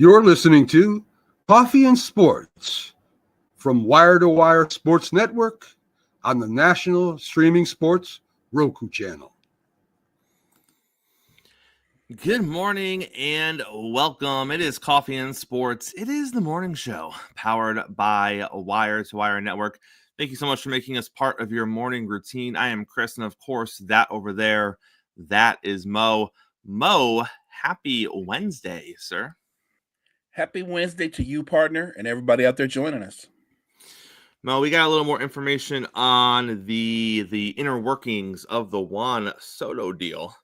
You're listening to Coffee and Sports from Wire to Wire Sports Network on the National Streaming Sports Roku channel. Good morning and welcome. It is Coffee and Sports. It is the morning show powered by Wire to Wire Network. Thank you so much for making us part of your morning routine. I am Chris, and of course, that over there, that is Mo. Mo, happy Wednesday, sir. Happy Wednesday to you, partner, and everybody out there joining us. Mo, we got a little more information on the inner workings of the Juan Soto deal.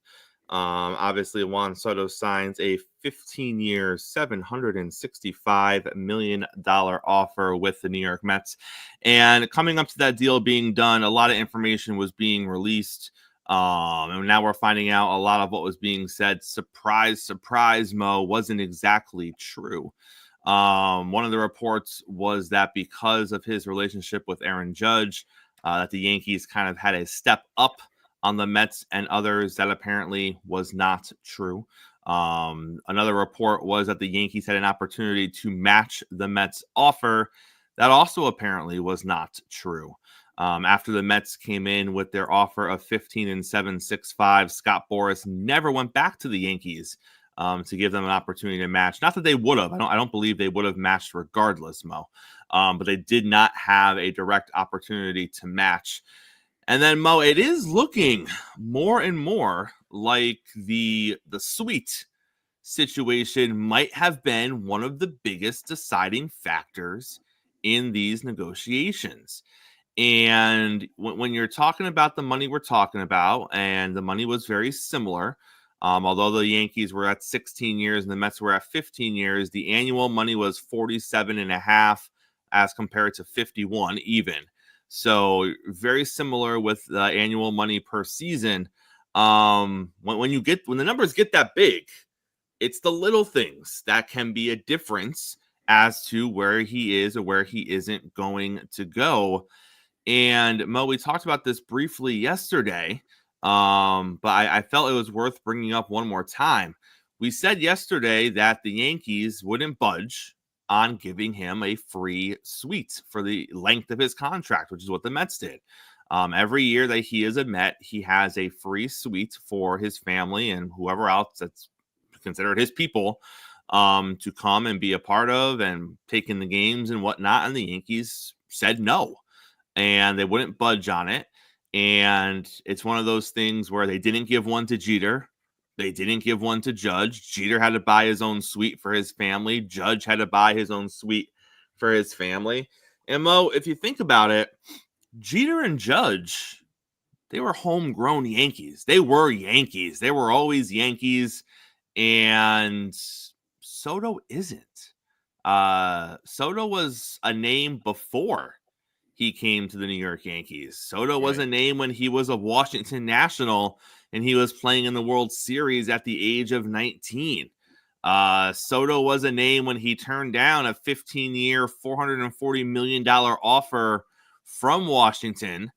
Obviously, Juan Soto signs a 15-year, $765 million offer with the New York Mets. And coming up to that deal being done, a lot of information was being released. And now we're finding out a lot of what was being said. Surprise, surprise, Mo, wasn't exactly true. One of the reports was that because of his relationship with Aaron Judge, that the Yankees kind of had a step up on the Mets and others. That apparently was not true. Another report was that the Yankees had an opportunity to match the Mets offer. That also apparently was not true. After the Mets came in with their offer of 15 and 7.65, Scott Boras never went back to the Yankees to give them an opportunity to match. Not that they would have. I don't believe they would have matched regardless, Mo. But they did not have a direct opportunity to match. And then, Mo, it is looking more and more like the suite situation might have been one of the biggest deciding factors in these negotiations. And when you're talking about the money we're talking about, and the money was very similar, although the Yankees were at 16 years and the Mets were at 15 years, the annual money was 47.5 as compared to 51 even. So very similar with the annual money per season. When the numbers get that big, it's the little things that can be a difference as to where he is or where he isn't going to go. And Mo, we talked about this briefly yesterday, but I felt it was worth bringing up one more time. We said yesterday that the Yankees wouldn't budge on giving him a free suite for the length of his contract, which is what the Mets did. Every year that he is a Met, he has a free suite for his family and whoever else that's considered his people to come and be a part of and take in the games and whatnot. And the Yankees said no, and they wouldn't budge on it. And it's one of those things where they didn't give one to Jeter. They didn't give one to Judge. Jeter had to buy his own suite for his family. Judge had to buy his own suite for his family. And Mo, if you think about it, Jeter and Judge, they were homegrown Yankees. They were Yankees. They were always Yankees. And Soto isn't. Soto was a name before he came to the New York Yankees. Soto was a name when he was a Washington National and he was playing in the World Series at the age of 19. Soto was a name when he turned down a 15-year, $440 million offer from Washington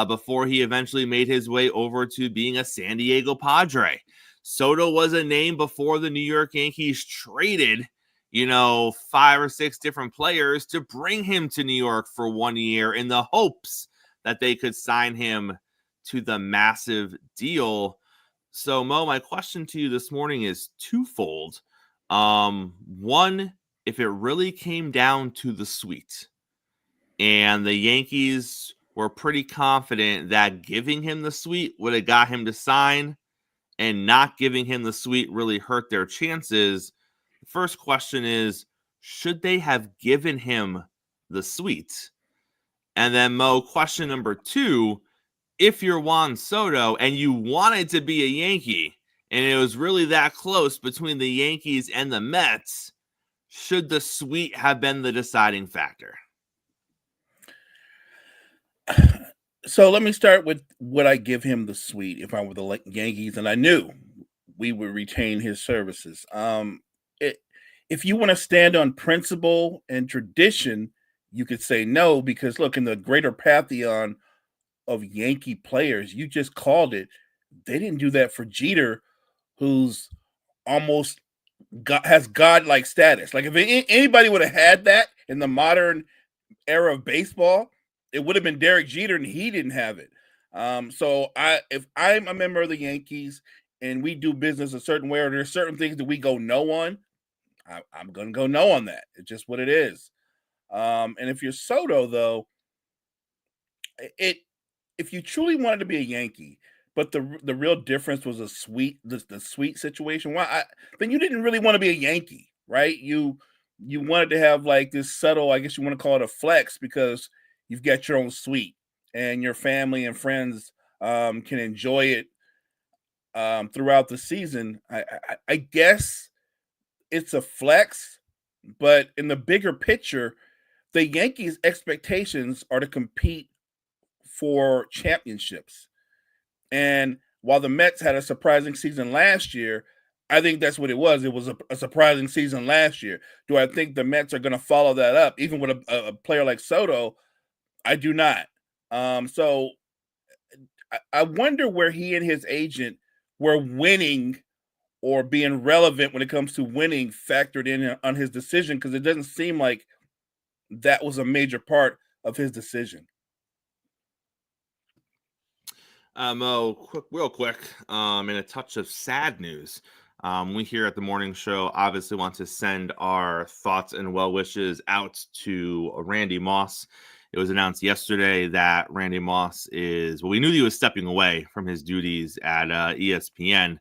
before he eventually made his way over to being a San Diego Padre. Soto was a name before the New York Yankees traded 5 or 6 different players to bring him to New York for 1 year in the hopes that they could sign him to the massive deal. So, Mo, my question to you this morning is twofold. One, if it really came down to the suite and the Yankees were pretty confident that giving him the suite would have got him to sign and not giving him the suite really hurt their chances, the first question is, should they have given him the suite? And then, Mo, question number 2, if you're Juan Soto and you wanted to be a Yankee and it was really that close between the Yankees and the Mets, should the suite have been the deciding factor? So let me start with, would I give him the suite if I were the Yankees and I knew we would retain his services? If you want to stand on principle and tradition, you could say no, because look, in the greater pantheon of Yankee players, you just called it, they didn't do that for Jeter, who's almost has godlike status. Like if anybody would have had that in the modern era of baseball, it would have been Derek Jeter, and he didn't have it. So if I'm a member of the Yankees and we do business a certain way, or there's certain things that we go no on, I'm going to go no on that. It's just what it is. And if you're Soto, though, if you truly wanted to be a Yankee, but the real difference was the sweet situation, then you didn't really want to be a Yankee, right? You wanted to have like this subtle, I guess you want to call it a flex, because you've got your own suite and your family and friends can enjoy it throughout the season. I guess it's a flex, but in the bigger picture, the Yankees' expectations are to compete for championships. And while the Mets had a surprising season last year, I think that's what it was. It was a surprising season last year. Do I think the Mets are going to follow that up, even with a player like Soto? I do not. So I wonder where he and his agent were winning or being relevant when it comes to winning factored in on his decision, because it doesn't seem like that was a major part of his decision. Mo, real quick, in a touch of sad news, we here at the morning show obviously want to send our thoughts and well wishes out to Randy Moss. It was announced yesterday that Randy Moss we knew he was stepping away from his duties at ESPN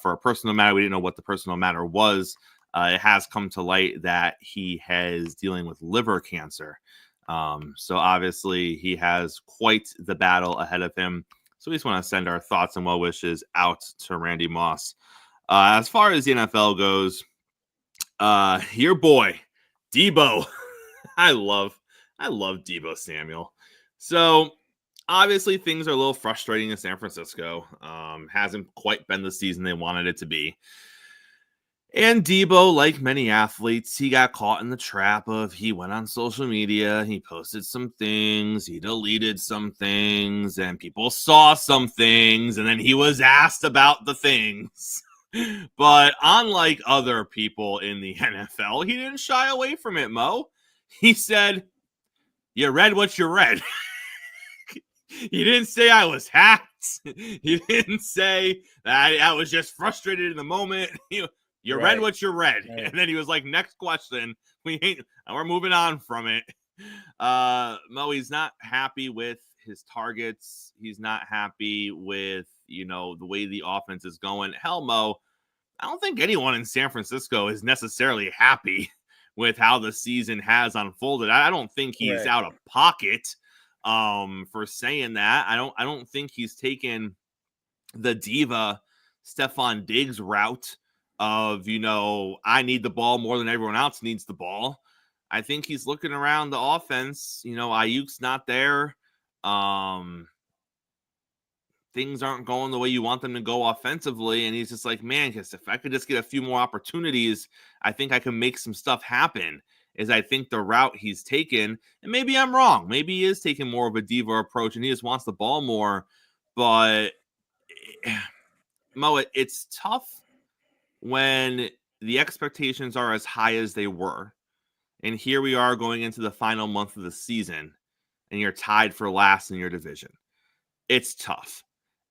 for a personal matter. We didn't know what the personal matter was. It has come to light that he is dealing with liver cancer. So obviously he has quite the battle ahead of him. So we just want to send our thoughts and well wishes out to Randy Moss. As far as the NFL goes, your boy, Deebo. I love Deebo Samuel. So obviously things are a little frustrating in San Francisco. Hasn't quite been the season they wanted it to be. And Deebo, like many athletes, he got caught in the trap of he went on social media, he posted some things, he deleted some things, and people saw some things, and then he was asked about the things. But unlike other people in the NFL, he didn't shy away from it, Mo. He said, "You read what you read." He didn't say I was hacked. He didn't say that I was just frustrated in the moment. You read what you read. Right. And then he was like, next question. We're moving on from it. Mo, he's not happy with his targets. He's not happy with, the way the offense is going. Hell, Mo, I don't think anyone in San Francisco is necessarily happy with how the season has unfolded. I don't think he's out of pocket for saying that. I don't think he's taken the diva Stephon Diggs route of, I need the ball more than everyone else needs the ball. I think he's looking around the offense. Ayuk's not there. Things aren't going the way you want them to go offensively. And he's just like, man, because if I could just get a few more opportunities, I think I can make some stuff happen. I think the route he's taken, and maybe I'm wrong. Maybe he is taking more of a diva approach and he just wants the ball more. But, Mo, it's tough when the expectations are as high as they were. And here we are going into the final month of the season, and you're tied for last in your division. It's tough.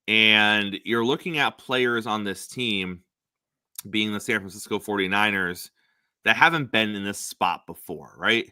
And you're looking at players on this team, being the San Francisco 49ers, that haven't been in this spot before, right?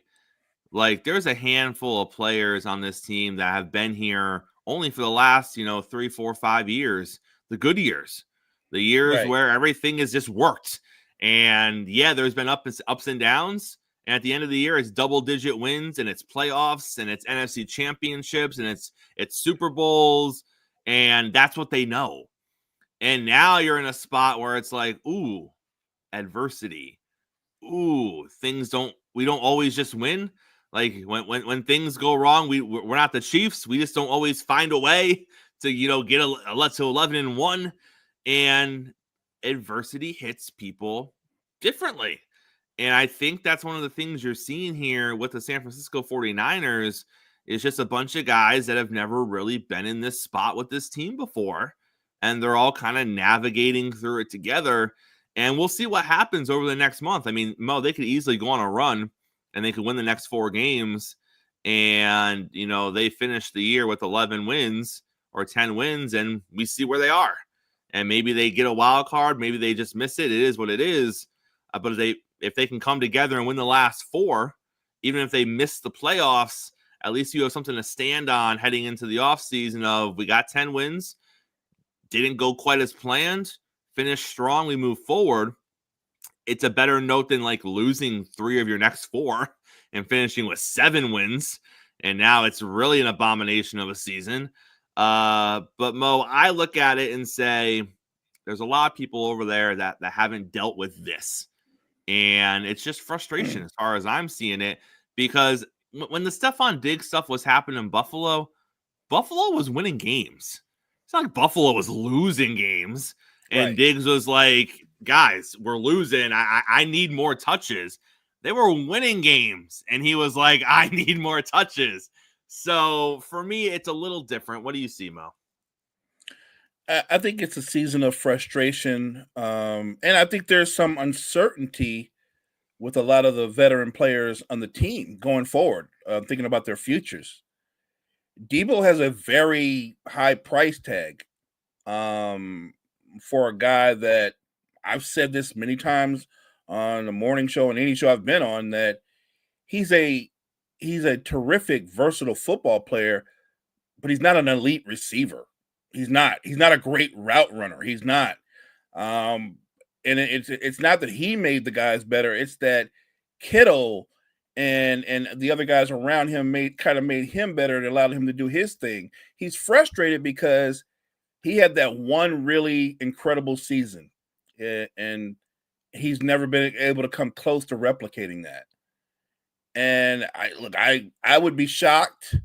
Like, there's a handful of players on this team that have been here only for the last, 3, 4, 5 years, the good years. The years where everything has just worked. And yeah, there's been ups and downs. And at the end of the year, it's double-digit wins, and it's playoffs, and it's NFC championships, and it's Super Bowls, and that's what they know. And now you're in a spot where it's like, ooh, adversity. Ooh, we don't always just win. Like when things go wrong, we're not the Chiefs. We just don't always find a way to, get to 11-1. And adversity hits people differently. And I think that's one of the things you're seeing here with the San Francisco 49ers is just a bunch of guys that have never really been in this spot with this team before. And they're all kind of navigating through it together. And we'll see what happens over the next month. I mean, Mo, they could easily go on a run and they could win the next 4 games. And, they finish the year with 11 wins or 10 wins, and we see where they are. And maybe they get a wild card. Maybe they just miss it. It is what it is. But if they can come together and win the last 4, even if they miss the playoffs, at least you have something to stand on heading into the offseason of we got 10 wins, didn't go quite as planned, finished strong, we move forward. It's a better note than like losing 3 of your next 4 and finishing with 7 wins. And now it's really an abomination of a season. But Mo, I look at it and say, there's a lot of people over there that haven't dealt with this. And it's just frustration as far as I'm seeing it, because when the Stephon Diggs stuff was happening in Buffalo was winning games. It's not like Buffalo was losing games. And Right. Diggs was like, guys, we're losing. I need more touches. They were winning games. And he was like, I need more touches. So for me, it's a little different. What do you see, Mo? I think it's a season of frustration. And I think there's some uncertainty with a lot of the veteran players on the team going forward, thinking about their futures. Debo has a very high price tag for a guy that I've said this many times on the morning show and any show I've been on, that he's a terrific, versatile football player, but he's not an elite receiver. He's not a great route runner. He's not. And it's not that he made the guys better. It's that Kittle and the other guys around him made him better and allowed him to do his thing. He's frustrated because he had that one really incredible season, and he's never been able to come close to replicating that. And I would be shocked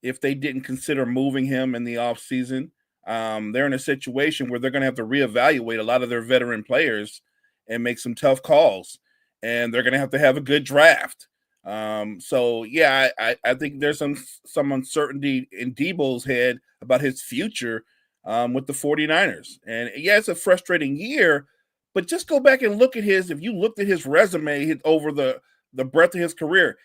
if they didn't consider moving him in the offseason. They're in a situation where they're going to have to reevaluate a lot of their veteran players and make some tough calls, and they're going to have a good draft. So yeah, I think there's some uncertainty in Debo's head about his future with the 49ers. And yeah, it's a frustrating year, but just go back and look at if you looked at his resume over the breadth of his career,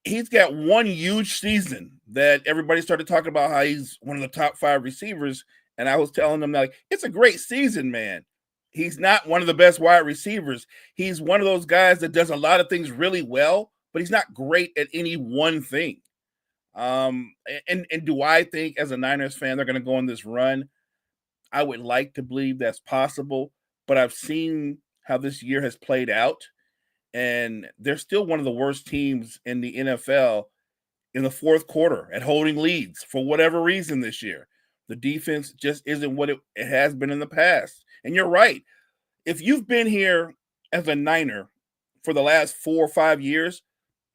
he's got one huge season that everybody started talking about how he's one of the top 5 receivers. And I was telling them, like, it's a great season, man. He's not one of the best wide receivers. He's one of those guys that does a lot of things really well, but he's not great at any one thing. And do I think as a Niners fan, they're going to go on this run? I would like to believe that's possible, but I've seen how this year has played out. And they're still one of the worst teams in the NFL in the fourth quarter at holding leads for whatever reason this year. The defense just isn't what it has been in the past. And you're right. If you've been here as a Niner for the last 4 or 5 years,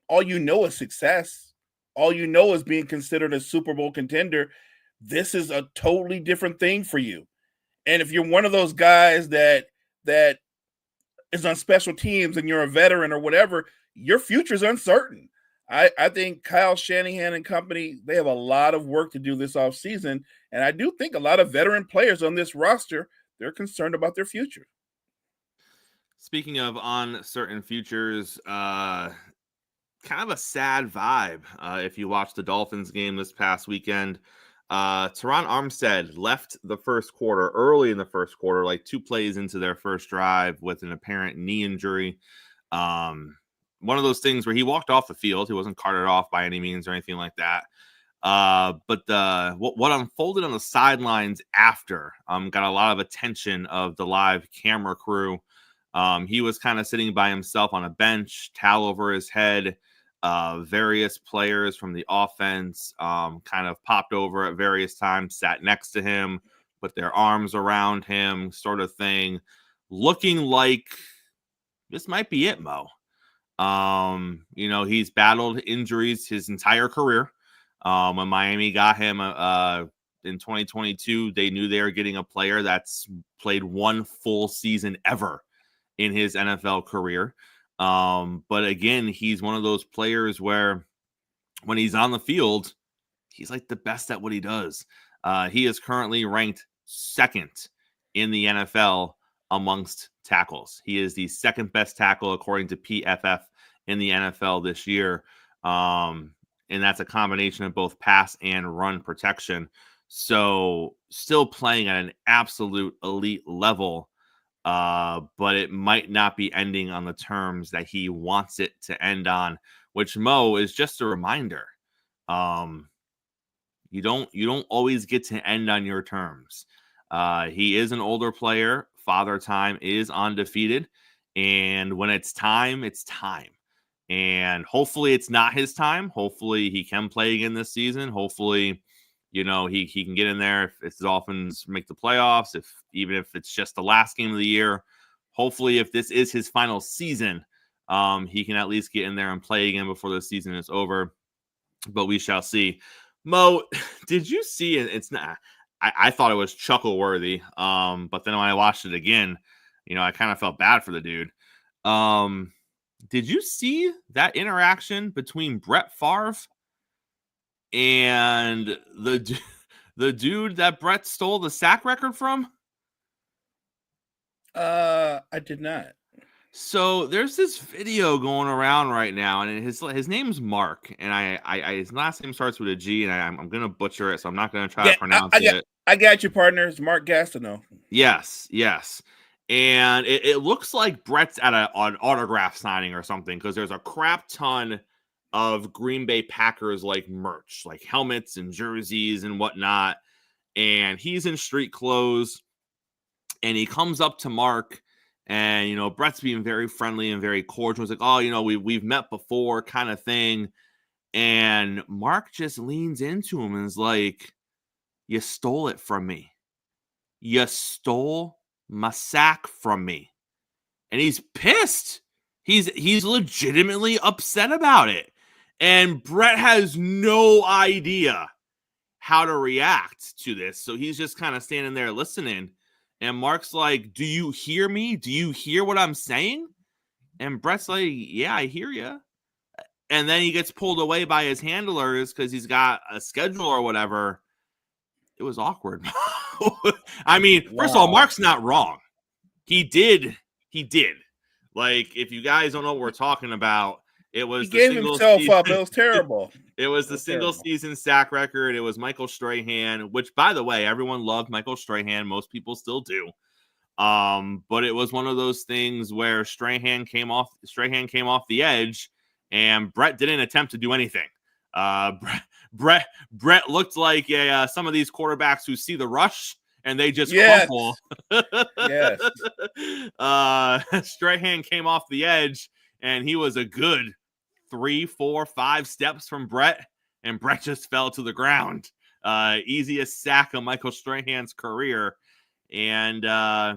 all you know is success. All you know is being considered a Super Bowl contender. This is a totally different thing for you. And if you're one of those guys that is on special teams and you're a veteran or whatever, your future is uncertain. I think Kyle Shanahan and company, they have a lot of work to do this offseason. And I do think a lot of veteran players on this roster, they're concerned about their future. Speaking of uncertain futures, kind of a sad vibe if you watch the Dolphins game this past weekend. Teron Armstead left the first quarter, early in the first quarter, like 2 plays into their first drive with an apparent knee injury. One of those things where he walked off the field. He wasn't carted off by any means or anything like that. But what unfolded on the sidelines after got a lot of attention of the live camera crew. He was kind of sitting by himself on a bench, towel over his head. Various players from the offense kind of popped over at various times, sat next to him, put their arms around him, sort of thing, looking like this might be it, Mo. He's battled injuries his entire career. When Miami got him in 2022, they knew they were getting a player that's played 1 full season ever in his NFL career. But again, he's one of those players where when he's on the field, he's like the best at what he does. He is currently ranked 2nd in the NFL amongst tackles. He is the second best tackle according to PFF in the NFL this year. And that's a combination of both pass and run protection. So still playing at an absolute elite level, but it might not be ending on the terms that he wants it to end on, which, Mo, is just a reminder. You don't always get to end on your terms. He is an older player. Father Time is undefeated. And when it's time, it's time. And hopefully it's not his time. Hopefully he can play again this season. Hopefully, he can get in there if the Dolphins make the playoffs, even if it's just the last game of the year. Hopefully, if this is his final season, he can at least get in there and play again before the season is over. But we shall see. Mo, did you see it? It's not. I thought it was chuckle worthy. But then when I watched it again, I kind of felt bad for the dude. Did you see that interaction between Brett Favre and the dude that Brett stole the sack record from? I did not. So there's this video going around right now, and his name's Mark, and I his last name starts with a G, and I'm gonna butcher it, so I'm not gonna try to pronounce it. I got you, partner. It's Mark Gastineau. Yes. And it looks like Brett's at an autograph signing or something, because there's a crap ton of Green Bay Packers like merch, like helmets and jerseys and whatnot. And he's in street clothes, and he comes up to Mark, and Brett's being very friendly and very cordial. He's like, "Oh, we've met before," kind of thing. And Mark just leans into him and is like, "You stole it from me. You stole my sack from me." And he's pissed. He's legitimately upset about it. And Brett has no idea how to react to this. So he's just kind of standing there listening. And Mark's like, "Do you hear me? Do you hear what I'm saying?" And Brett's like, "Yeah, I hear you." And then he gets pulled away by his handlers because he's got a schedule or whatever. It was awkward. I mean, First of all, Mark's not wrong. He did. Like, if you guys don't know what we're talking about, it was he gave himself up. It was terrible. It was the single season sack record. It was Michael Strahan, which, by the way, everyone loved Michael Strahan. Most people still do. But it was one of those things where Strahan came off the edge, and Brett didn't attempt to do anything. Brett looked like some of these quarterbacks who see the rush and they just crumple. Yes. Strahan came off the edge, and he was a good 3, 4, 5 steps from Brett, and Brett just fell to the ground. Easiest sack of Michael Strahan's career. And I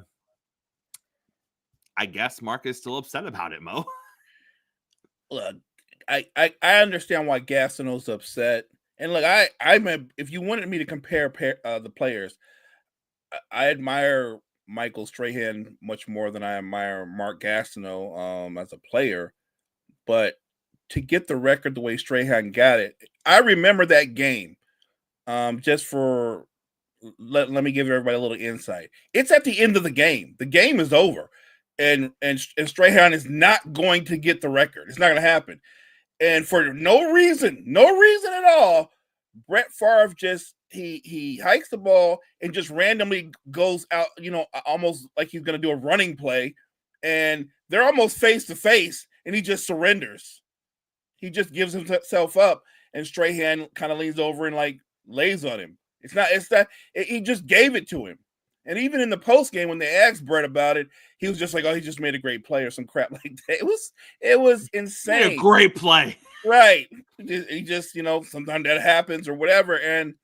guess Mark is still upset about it, Mo. Look, I understand why Gastineau's upset. And look, if you wanted me to compare the players, I admire Michael Strahan much more than I admire Mark Gastineau as a player. But to get the record the way Strahan got it, I remember that game. Just for let me give everybody a little insight. It's at the end of the game. The game is over, and Strahan is not going to get the record. It's not going to happen. And for no reason at all, Brett Favre just he hikes the ball and just randomly goes out, almost like he's going to do a running play, and they're almost face to face, and he just surrenders. He just gives himself up, and Strahan kind of leans over and like lays on him. He just gave it to him. And even in the post game, when they asked Brett about it, he was just like, "Oh, he just made a great play," or some crap like that. It was insane. A great play, right? He just sometimes that happens or whatever. And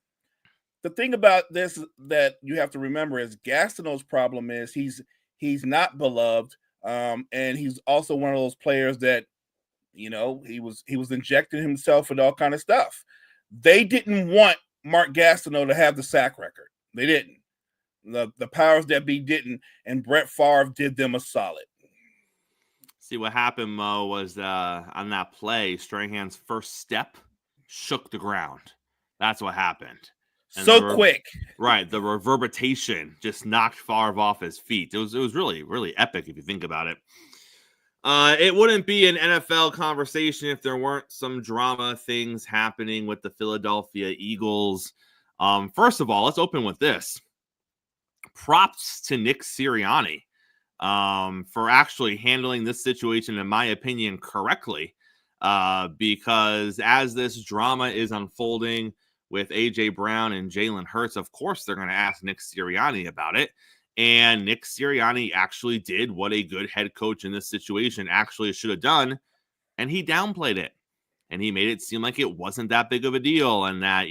the thing about this that you have to remember is Gastineau's problem is he's not beloved, and he's also one of those players that he was injecting himself with all kind of stuff. They didn't want Mark Gastineau to have the sack record. They didn't. The powers that be didn't, and Brett Favre did them a solid. See, what happened, Mo, was on that play, Strahan's first step shook the ground. That's what happened. And So quick. Right. The reverberation just knocked Favre off his feet. It was really, really epic if you think about it. It wouldn't be an NFL conversation if there weren't some drama things happening with the Philadelphia Eagles. First of all, let's open with this. Props to Nick Sirianni for actually handling this situation, in my opinion, correctly. Because as this drama is unfolding with A.J. Brown and Jalen Hurts, of course they're going to ask Nick Sirianni about it. And Nick Sirianni actually did what a good head coach in this situation actually should have done, and he downplayed it. And he made it seem like it wasn't that big of a deal and that,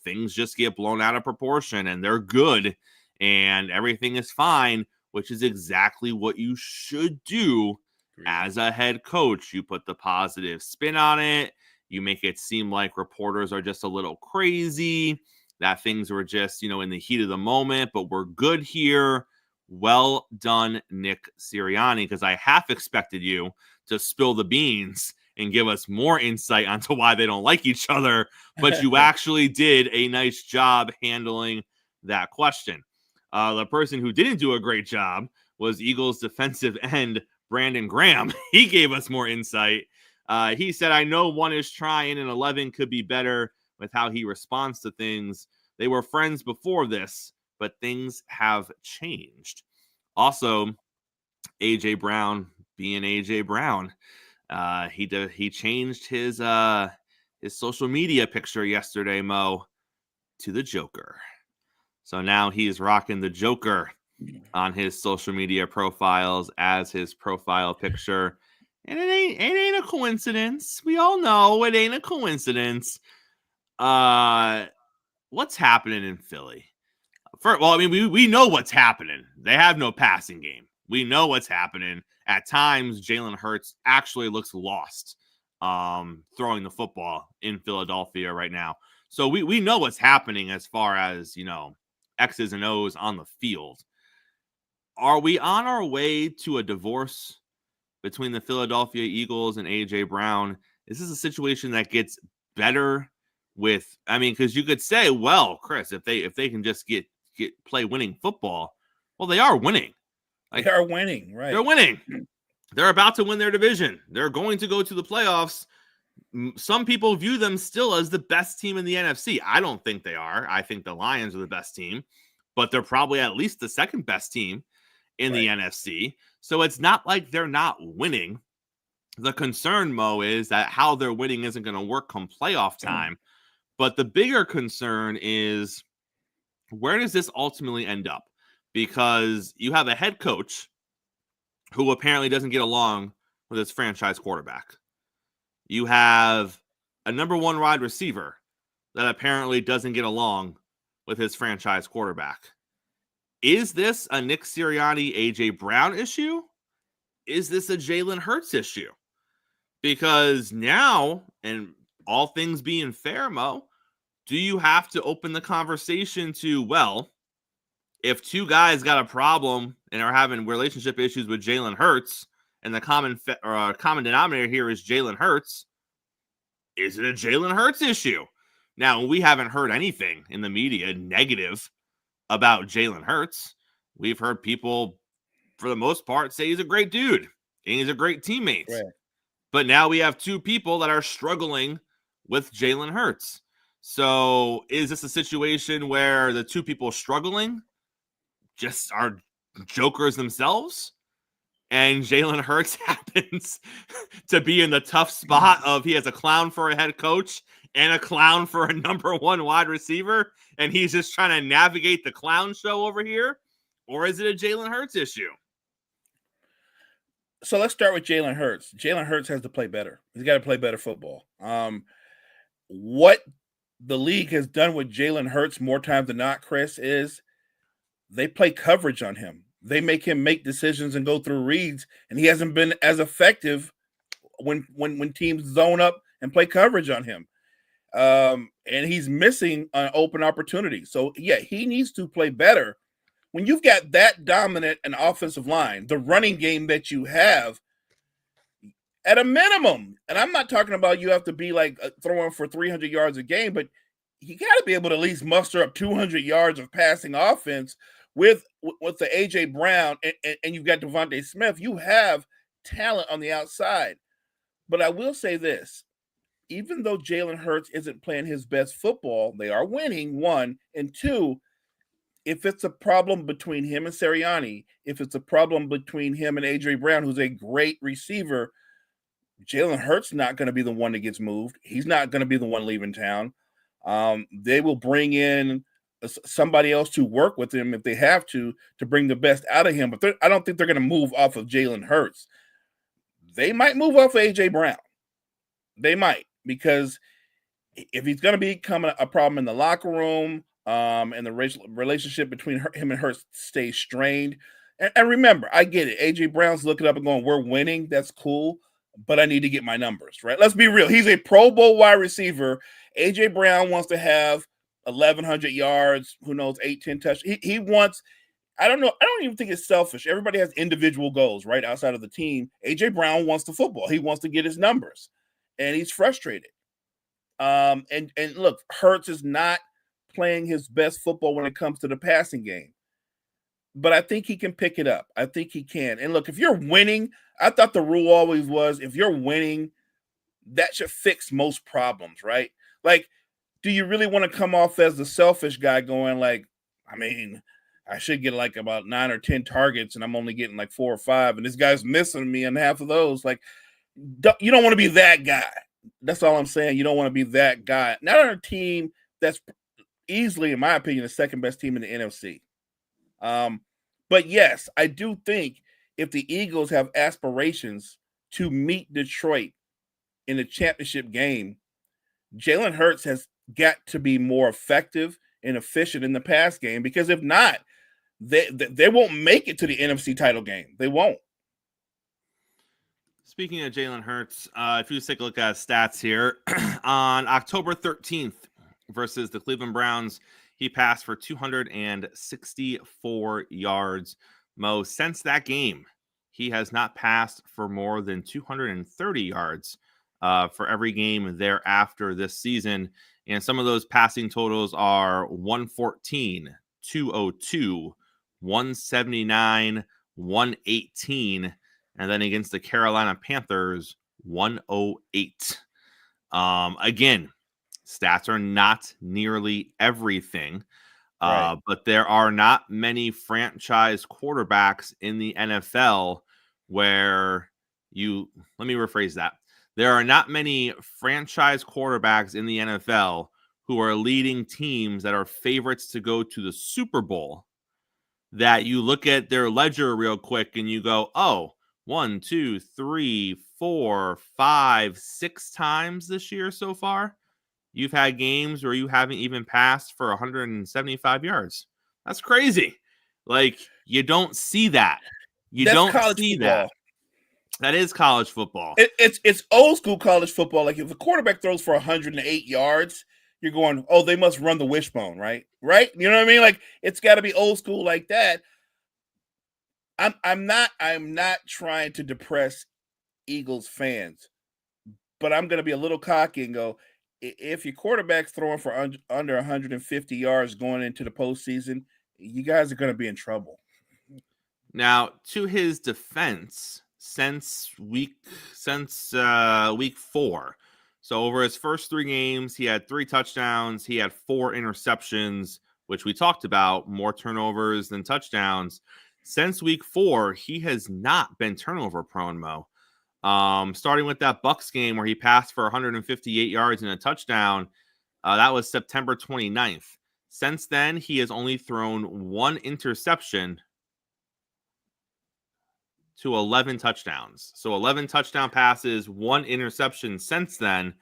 things just get blown out of proportion and they're good and everything is fine, which is exactly what you should do as a head coach. You put the positive spin on it. You make it seem like reporters are just a little crazy, that things were just, in the heat of the moment, but we're good here. Well done, Nick Sirianni, because I half expected you to spill the beans and give us more insight onto why they don't like each other, but you actually did a nice job handling that question. The person who didn't do a great job was Eagles defensive end Brandon Graham. He gave us more insight. He said, I know one is trying and 11 could be better with how he responds to things. They were friends before this, but things have changed. Also, A.J. Brown being A.J. Brown, he changed his social media picture yesterday, Mo, to the Joker. So now he's rocking the Joker on his social media profiles as his profile picture. And it ain't a coincidence. We all know it ain't a coincidence. What's happening in Philly? We know what's happening. They have no passing game. We know what's happening. At times, Jalen Hurts actually looks lost throwing the football in Philadelphia right now. So we know what's happening as far as, X's and O's on the field. Are we on our way to a divorce between the Philadelphia Eagles and A.J. Brown? Is this a situation that gets better because you could say, well, Chris, if they can just play winning football, well, they are winning. They are winning, right? They're winning. They're about to win their division. They're going to go to the playoffs. Some people view them still as the best team in the NFC. I don't think they are. I think the Lions are the best team, but they're probably at least the second best team in the NFC. So it's not like they're not winning. The concern, Mo, is that how they're winning isn't going to work come playoff time. But the bigger concern is, where does this ultimately end up? Because you have a head coach who apparently doesn't get along with his franchise quarterback. You have a number one wide receiver that apparently doesn't get along with his franchise quarterback. Is this a Nick Sirianni, A.J. Brown issue? Is this a Jalen Hurts issue? Because now, and all things being fair, Mo, do you have to open the conversation to, well, if two guys got a problem and are having relationship issues with Jalen Hurts, and the common denominator here is Jalen Hurts, is it a Jalen Hurts issue? Now, we haven't heard anything in the media negative about Jalen Hurts. We've heard people, for the most part, say he's a great dude and he's a great teammate. Right. But now we have two people that are struggling with Jalen Hurts. So is this a situation where the two people struggling just are jokers themselves? And Jalen Hurts happens to be in the tough spot of he has a clown for a head coach and a clown for a number one wide receiver, and he's just trying to navigate the clown show over here? Or is it a Jalen Hurts issue? So let's start with Jalen Hurts. Jalen Hurts has to play better. He's got to play better football. What the league has done with Jalen Hurts more times than not, Chris, is they play coverage on him. They make him make decisions and go through reads, and he hasn't been as effective when teams zone up and play coverage on him. And he's missing an open opportunity. So, yeah, he needs to play better. When you've got that dominant an offensive line, the running game that you have, at a minimum, and I'm not talking about you have to be like throwing for 300 yards a game, but you got to be able to at least muster up 200 yards of passing offense with the AJ Brown and you've got Devontae Smith. You have talent on the outside. But I will say this, even though Jalen Hurts isn't playing his best football, they are winning, one. And two, if it's a problem between him and Sirianni, if it's a problem between him and AJ Brown, who's a great receiver, Jalen Hurts not going to be the one that gets moved. He's not going to be the one leaving town. They will bring in somebody else to work with him if they have to bring the best out of him. But I don't think they're going to move off of Jalen Hurts. They might move off of AJ Brown. They might, because if he's going to become a problem in the locker room, and the relationship between him and Hurts stays strained. And remember, I get it. AJ Brown's looking up and going, "We're winning. That's cool, but I need to get my numbers right." Let's be real. He's a Pro Bowl wide receiver. AJ Brown wants to have 1,100 yards. Who knows, 8-10 touchdowns. He wants. I don't know. I don't even think it's selfish. Everybody has individual goals, right, outside of the team. AJ Brown wants the football. He wants to get his numbers, and he's frustrated. And look, Hurts is not playing his best football when it comes to the passing game, but I think he can pick it up. I think he can. And look, if you're winning, I thought the rule always was, if you're winning, that should fix most problems, right? Like, do you really want to come off as the selfish guy going like, I mean, I should get like about 9 or 10 targets and I'm only getting like 4 or 5, and this guy's missing me on half of those. Like, you don't want to be that guy. That's all I'm saying. You don't want to be that guy. Not on a team that's easily, in my opinion, the second best team in the NFC. But yes, I do think if the Eagles have aspirations to meet Detroit in the championship game, Jalen Hurts has got to be more effective and efficient in the pass game, because if not, they won't make it to the NFC title game. They won't. Speaking of Jalen Hurts, if you just take a look at his stats here, on October 13th versus the Cleveland Browns, he passed for 264 yards. Mo, since that game, he has not passed for more than 230 yards for every game thereafter this season. And some of those passing totals are 114, 202, 179, 118, and then against the Carolina Panthers, 108. Again, stats are not nearly everything, Right. but there are not many franchise quarterbacks in the NFL where let me rephrase that. There are not many franchise quarterbacks in the NFL who are leading teams that are favorites to go to the Super Bowl, that you look at their ledger real quick and you go, oh, 1, 2, 3, 4, 5, 6 times this year so far, you've had games where you haven't even passed for 175 yards. That's crazy. Like, you don't see that. You That's don't college see football. that. That is college football. It's old school college football. Like, if a quarterback throws for 108 yards, you're going, oh, they must run the wishbone, right? Right? You know what I mean? Like, it's got to be old school like that. I'm not trying to depress Eagles fans, but I'm going to be a little cocky and go, if your quarterback's throwing for under 150 yards going into the postseason, you guys are going to be in trouble. Now, to his defense, since week 4, so over his first 3 games, he had 3 touchdowns, he had 4 interceptions, which we talked about, more turnovers than touchdowns. Since week 4, he has not been turnover prone, Mo. Starting with that Bucs game where he passed for 158 yards and a touchdown, that was September 29th. Since then, he has only thrown 1 interception to 11 touchdowns. So 11 touchdown passes, 1 interception since then,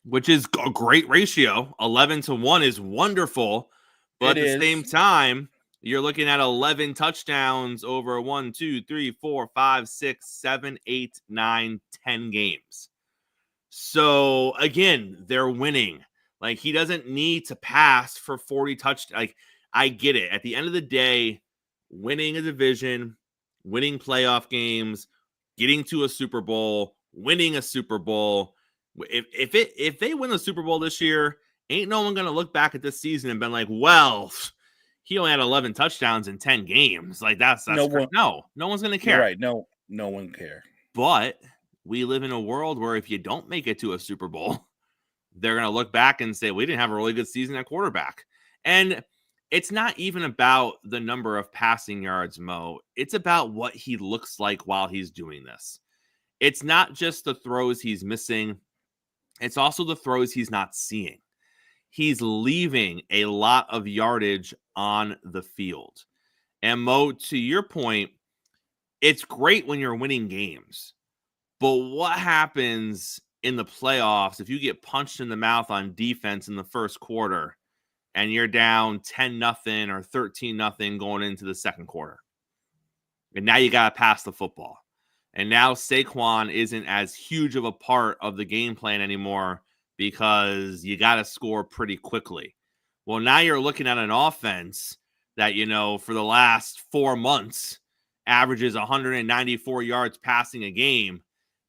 which is a great ratio. 11-1 is wonderful. But at the same time, you're looking at 11 touchdowns over 1, 2, 3, 4, 5, 6, 7, 8, 9, 10 games. So again, they're winning. Like, he doesn't need to pass for 40 touchdowns. Like, I get it. At the end of the day, winning a division, winning playoff games, getting to a Super Bowl, winning a Super Bowl. If they win the Super Bowl this year ain't no one going to look back at this season and been like, well, he only had 11 touchdowns in 10 games. Like that's No one, no one's going to you're care. right. No one care. But we live in a world where if you don't make it to a Super Bowl, they're going to look back and say, we didn't have a really good season at quarterback. And it's not even about the number of passing yards, Mo. It's about what he looks like while he's doing this. It's not just the throws he's missing. It's also the throws he's not seeing. He's leaving a lot of yardage on the field. And Mo, to your point, it's great when you're winning games. But what happens in the playoffs if you get punched in the mouth on defense in the first quarter and you're down 10-0 or 13-0 going into the second quarter? And now you got to pass the football. And now Saquon isn't as huge of a part of the game plan anymore because you got to score pretty quickly. Well, now you're looking at an offense that, for the last 4 months averages 194 yards passing a game.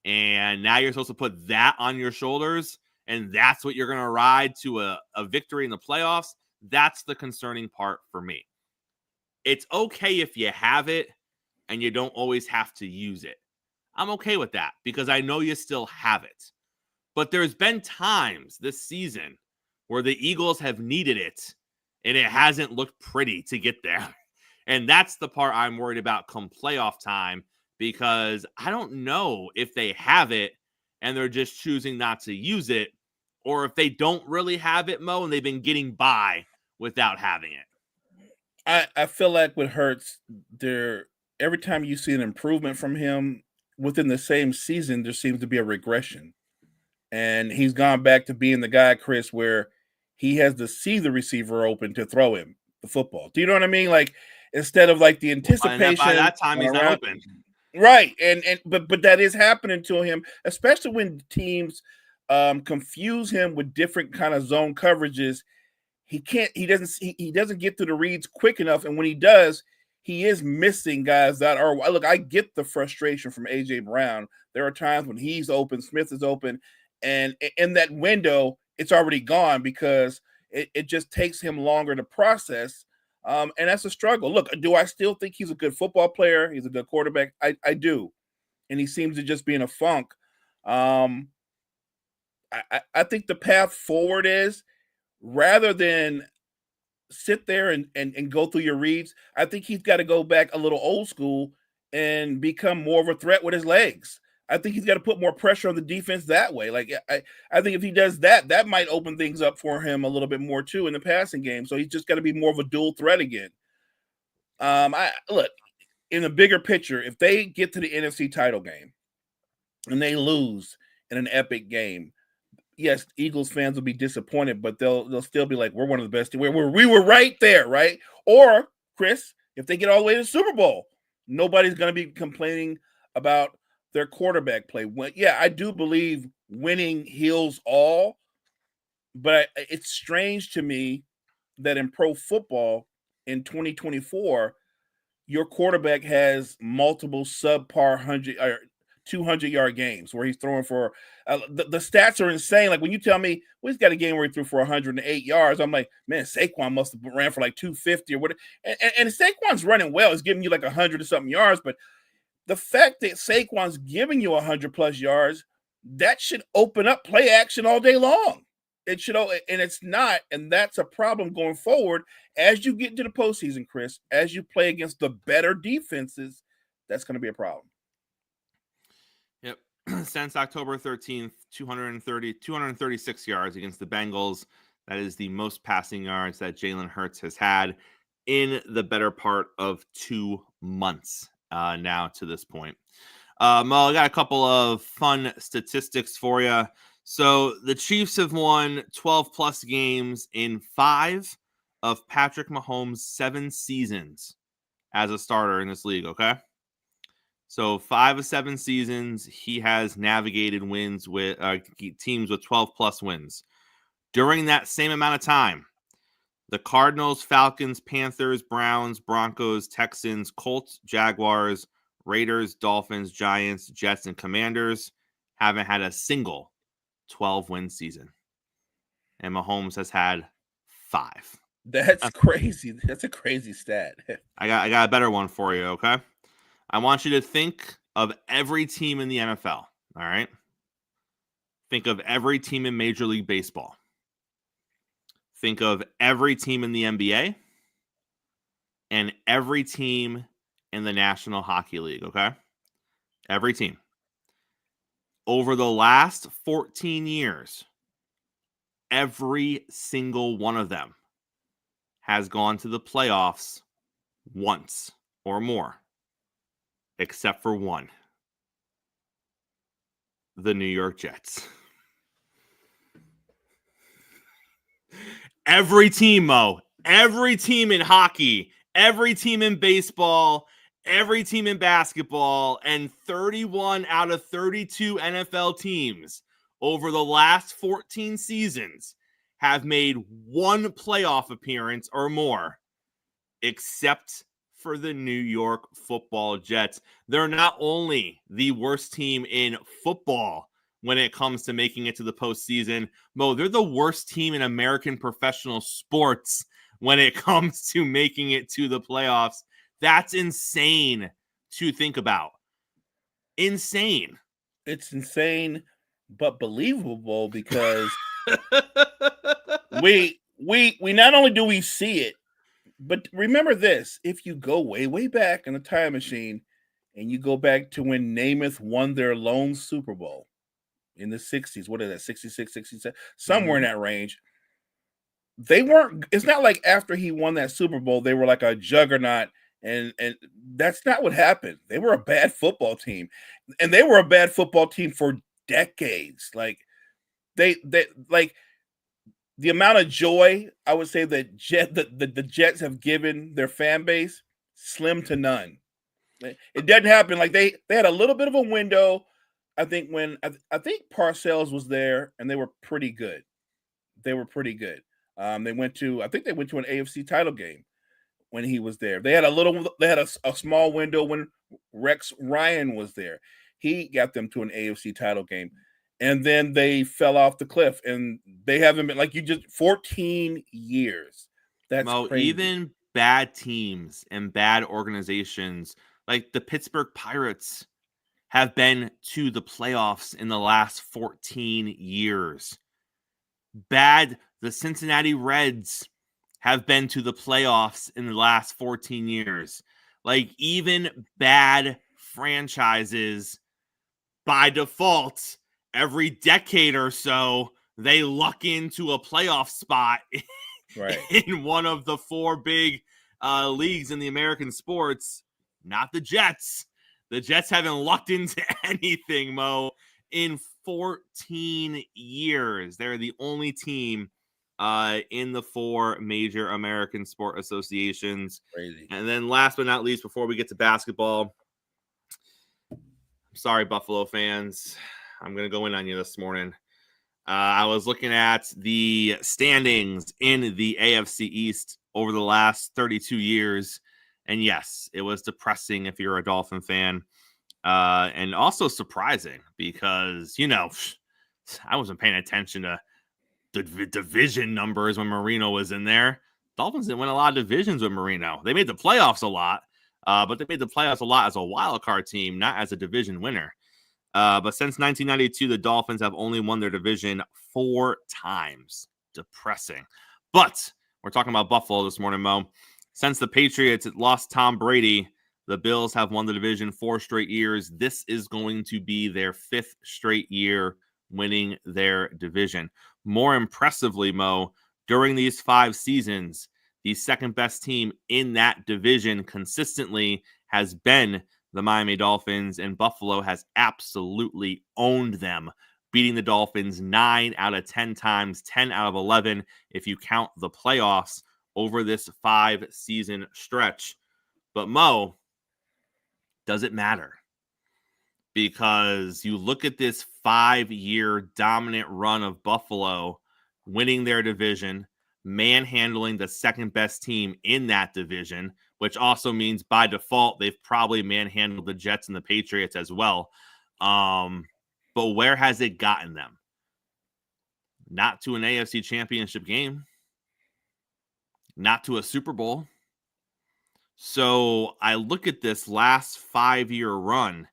And now you're supposed to put that on your shoulders. And that's what you're going to ride to a victory in the playoffs. That's the concerning part for me. It's okay if you have it and you don't always have to use it. I'm okay with that because I know you still have it. But there's been times this season where the Eagles have needed it and it hasn't looked pretty to get there. And that's the part I'm worried about come playoff time because I don't know if they have it and they're just choosing not to use it or if they don't really have it, Mo, and they've been getting by without having it. I feel like with Hurts, every time you see an improvement from him within the same season, there seems to be a regression. And he's gone back to being the guy, Chris, where he has to see the receiver open to throw him the football. Do you know what I mean? Like instead of like the anticipation. By that time, he's not open. Right. But that is happening to him, especially when teams confuse him with different kind of zone coverages. He doesn't get through the reads quick enough. And when he does, he is missing guys that are, look, I get the frustration from AJ Brown. There are times when he's open, Smith is open, and in that window, it's already gone because it just takes him longer to process. And that's a struggle. Look, do I still think he's a good football player? He's a good quarterback. I do. And he seems to just be in a funk. I think the path forward is rather than sit there and go through your reads, I think he's got to go back a little old school and become more of a threat with his legs. I think he's got to put more pressure on the defense that way. Like I think if he does that, that might open things up for him a little bit more too in the passing game. So he's just got to be more of a dual threat again. Look, in the bigger picture, if they get to the NFC title game and they lose in an epic game, yes, Eagles fans will be disappointed, but they'll still be like, we're one of the best. We were right there, right? Or, Chris, if they get all the way to the Super Bowl, nobody's going to be complaining about their quarterback play. Yeah, I do believe winning heals all, but it's strange to me that in pro football in 2024, your quarterback has multiple subpar 100 or 200-yard games where he's throwing for the stats are insane. Like when you tell me, well, he's got a game where he threw for 108 yards, I'm like, man, Saquon must have ran for like 250 or whatever. And Saquon's running well. He's giving you like 100 or something yards, but the fact that Saquon's giving you 100+ yards, that should open up play action all day long. It should, and it's not, and that's a problem going forward as you get into the postseason, Chris. As you play against the better defenses, that's going to be a problem. Yep. Since October 13th, 236 yards against the Bengals. That is the most passing yards that Jalen Hurts has had in the better part of 2 months now to this point. Mo, I got a couple of fun statistics for you. So the Chiefs have won 12+ games in 5 of Patrick Mahomes' 7 seasons as a starter in this league, okay? So 5 of 7 seasons, he has navigated wins with teams with 12+ wins. During that same amount of time, the Cardinals, Falcons, Panthers, Browns, Broncos, Texans, Colts, Jaguars, Raiders, Dolphins, Giants, Jets, and Commanders haven't had a single 12-win season. and Mahomes has had 5. That's crazy. That's a crazy stat. I got a better one for you, okay? I want you to think of every team in the NFL, all right? Think of every team in Major League Baseball. Think of every team in the NBA and every team in the National Hockey League, okay? Every team. Over the last 14 years, every single one of them has gone to the playoffs once or more, except for one. The New York Jets. Every team, Mo, every team in hockey, every team in baseball, every team in basketball, and 31 out of 32 NFL teams over the last 14 seasons have made one playoff appearance or more, except for the New York Football Jets. They're not only the worst team in football when it comes to making it to the postseason, Mo, they're the worst team in American professional sports when it comes to making it to the playoffs. That's insane to think about. Insane. It's insane, but believable because we not only do we see it, but remember this: if you go way, way back in the time machine and you go back to when Namath won their lone Super Bowl in the 60s, what is that, 66, 67, somewhere in that range, they weren't, it's not like after he won that Super Bowl, they were like a juggernaut, and that's not what happened. They were a bad football team, and they were a bad football team for decades. Like they like the amount of joy I would say that the Jets have given their fan base, slim to none. It doesn't happen. Like they had a little bit of a window, I think, when I think Parcells was there, and they were pretty good. They were pretty good. They went to an AFC title game when he was there. They had a small window when Rex Ryan was there. He got them to an AFC title game. And then they fell off the cliff, and they haven't been, like, 14 years. That's crazy. Even bad teams and bad organizations like the Pittsburgh Pirates have been to the playoffs in the last 14 years. The Cincinnati Reds have been to the playoffs in the last 14 years. Like, even bad franchises, by default, every decade or so, they luck into a playoff spot right in one of the 4 big leagues in the American sports. Not the Jets. The Jets haven't lucked into anything, Mo, in 14 years. They're the only team in the 4 major American sport associations. Crazy. And then last but not least, before we get to basketball, I'm sorry, Buffalo fans, I'm going to go in on you this morning. I was looking at the standings in the AFC East over the last 32 years. And yes, it was depressing if you're a Dolphin fan. And also surprising because, I wasn't paying attention to the division numbers when Marino was in there. Dolphins didn't win a lot of divisions with Marino. They made the playoffs a lot, but they made the playoffs a lot as a wild card team, not as a division winner. But since 1992, the Dolphins have only won their division 4 times. Depressing. But we're talking about Buffalo this morning, Mo. Since the Patriots lost Tom Brady, the Bills have won the division 4 straight years. This is going to be their 5th straight year winning their division. More impressively, Mo, during these 5 seasons, the second best team in that division consistently has been the Miami Dolphins, and Buffalo has absolutely owned them, beating the Dolphins 9 out of 10 times, 10 out of 11 if you count the playoffs over this 5-season stretch. But Mo, does it matter? Because you look at this 5-year dominant run of Buffalo winning their division, manhandling the second best team in that division, which also means by default they've probably manhandled the Jets and the Patriots as well. But where has it gotten them? not to an AFC championship game, not to a Super Bowl. So I look at this last 5-year run,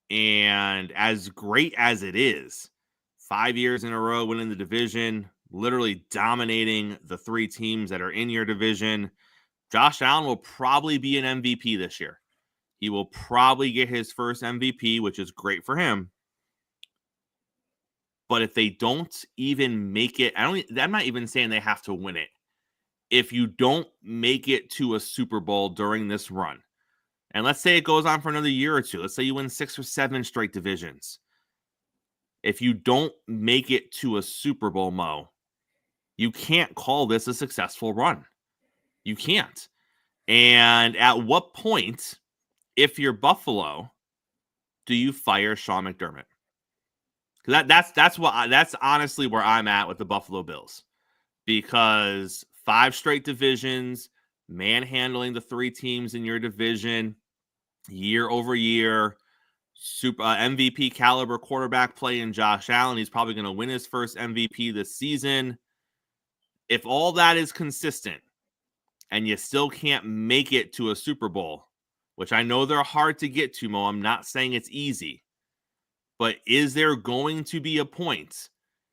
and as great as it is, 5 years in a row winning the division, literally dominating the 3 teams that are in your division, Josh Allen will probably be an MVP this year. He will probably get his first MVP, which is great for him. But if they don't even make it, I'm not even saying they have to win it. If you don't make it to a Super Bowl during this run, and let's say it goes on for another year or two, let's say you win 6 or 7 straight divisions. If you don't make it to a Super Bowl, Mo, you can't call this a successful run. You can't. And at what point, if you're Buffalo, do you fire Sean McDermott? Because that's honestly where I'm at with the Buffalo Bills, because 5 straight divisions, manhandling the 3 teams in your division, year over year, super MVP caliber quarterback play in Josh Allen. He's probably going to win his first MVP this season. If all that is consistent and you still can't make it to a Super Bowl, which I know they're hard to get to, Mo, I'm not saying it's easy, but is there going to be a point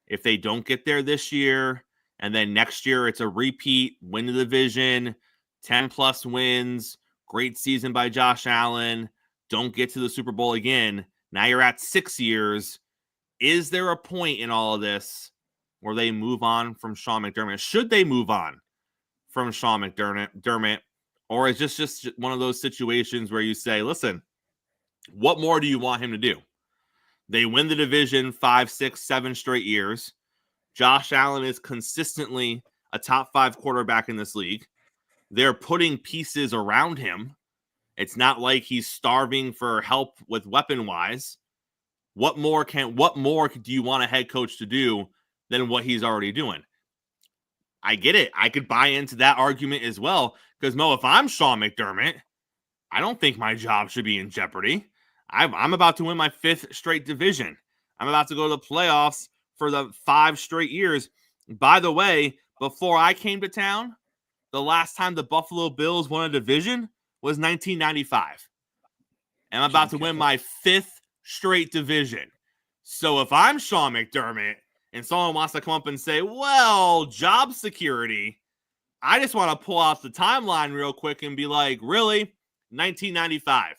if they don't get there this year and then next year it's a repeat, win the division, 10 plus wins, great season by Josh Allen, don't get to the Super Bowl again. Now you're at 6 years. Is there a point in all of this where they move on from Sean McDermott? Should they move on from Sean McDermott? Or is this just one of those situations where you say, listen, what more do you want him to do? They win the division 5, 6, 7 straight years. Josh Allen is consistently a top 5 quarterback in this league. They're putting pieces around him. It's not like he's starving for help with weapon-wise. What more do you want a head coach to do than what he's already doing? I get it. I could buy into that argument as well. Because, Mo, if I'm Sean McDermott, I don't think my job should be in jeopardy. I'm about to win my 5th straight division. I'm about to go to the playoffs for the 5 straight years. By the way, before I came to town, the last time the Buffalo Bills won a division was 1995. And I'm about to win my 5th straight division. So if I'm Sean McDermott and someone wants to come up and say, well, job security, I just want to pull out the timeline real quick and be like, really? 1995.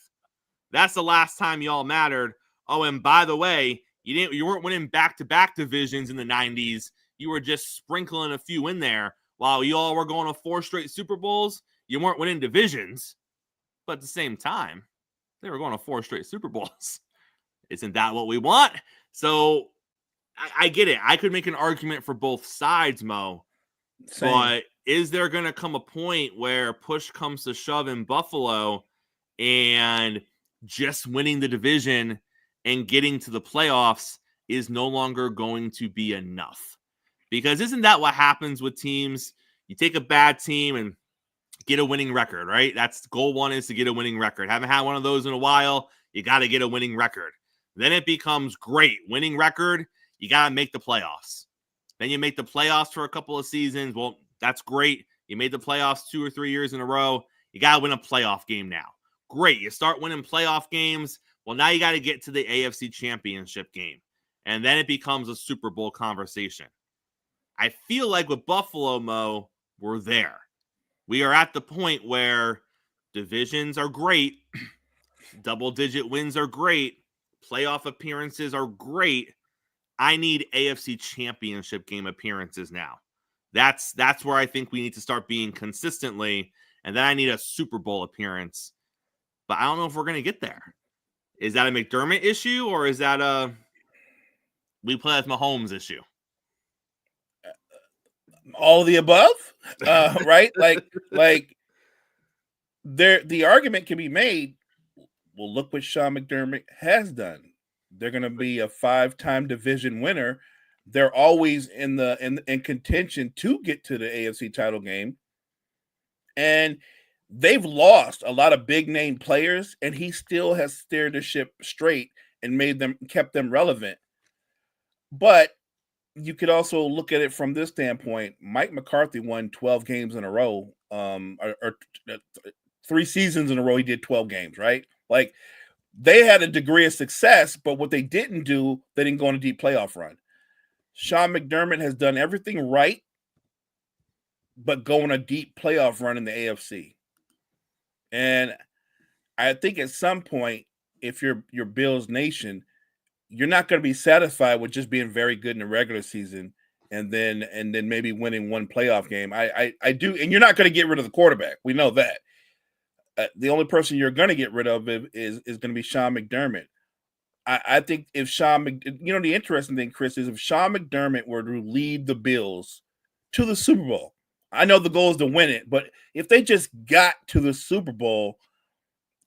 That's the last time y'all mattered. Oh, and by the way, you weren't winning back-to-back divisions in the 90s. You were just sprinkling a few in there. While you all were going to 4 straight Super Bowls, you weren't winning divisions. But at the same time, they were going to 4 straight Super Bowls. Isn't that what we want? So I get it. I could make an argument for both sides, Mo. Same. But is there going to come a point where push comes to shove in Buffalo and just winning the division and getting to the playoffs is no longer going to be enough? Because isn't that what happens with teams? You take a bad team and get a winning record, right? That's goal 1 is to get a winning record. Haven't had one of those in a while. You got to get a winning record. Then it becomes great. Winning record, you got to make the playoffs. Then you make the playoffs for a couple of seasons. Well, that's great. You made the playoffs 2 or 3 years in a row. You got to win a playoff game now. Great. You start winning playoff games. Well, now you got to get to the AFC Championship game. And then it becomes a Super Bowl conversation. I feel like with Buffalo, Mo, we're there. We are at the point where divisions are great. Double-digit wins are great. Playoff appearances are great. I need AFC Championship game appearances now. That's where I think we need to start being consistently. And then I need a Super Bowl appearance. But I don't know if we're going to get there. Is that a McDermott issue, or is that a we play with Mahomes issue? All of the above, right? Like the argument can be made. Well, look what Sean McDermott has done. They're going to be a 5-time division winner. They're always in contention to get to the AFC title game, and they've lost a lot of big name players, and he still has steered the ship straight and kept them relevant. But you could also look at it from this standpoint. Mike McCarthy won 12 games in a row, or 3 seasons in a row. He did 12 games, right? Like they had a degree of success, but what they didn't do, they didn't go on a deep playoff run. Sean McDermott has done everything right, but go on a deep playoff run in the AFC. And I think at some point, if you're Bills Nation, you're not going to be satisfied with just being very good in the regular season and then maybe winning one playoff game. I do, and you're not going to get rid of the quarterback. We know that. The only person you're going to get rid of is going to be Sean McDermott. I think if the interesting thing, Chris, is if Sean McDermott were to lead the Bills to the Super Bowl, I know the goal is to win it, but if they just got to the Super Bowl,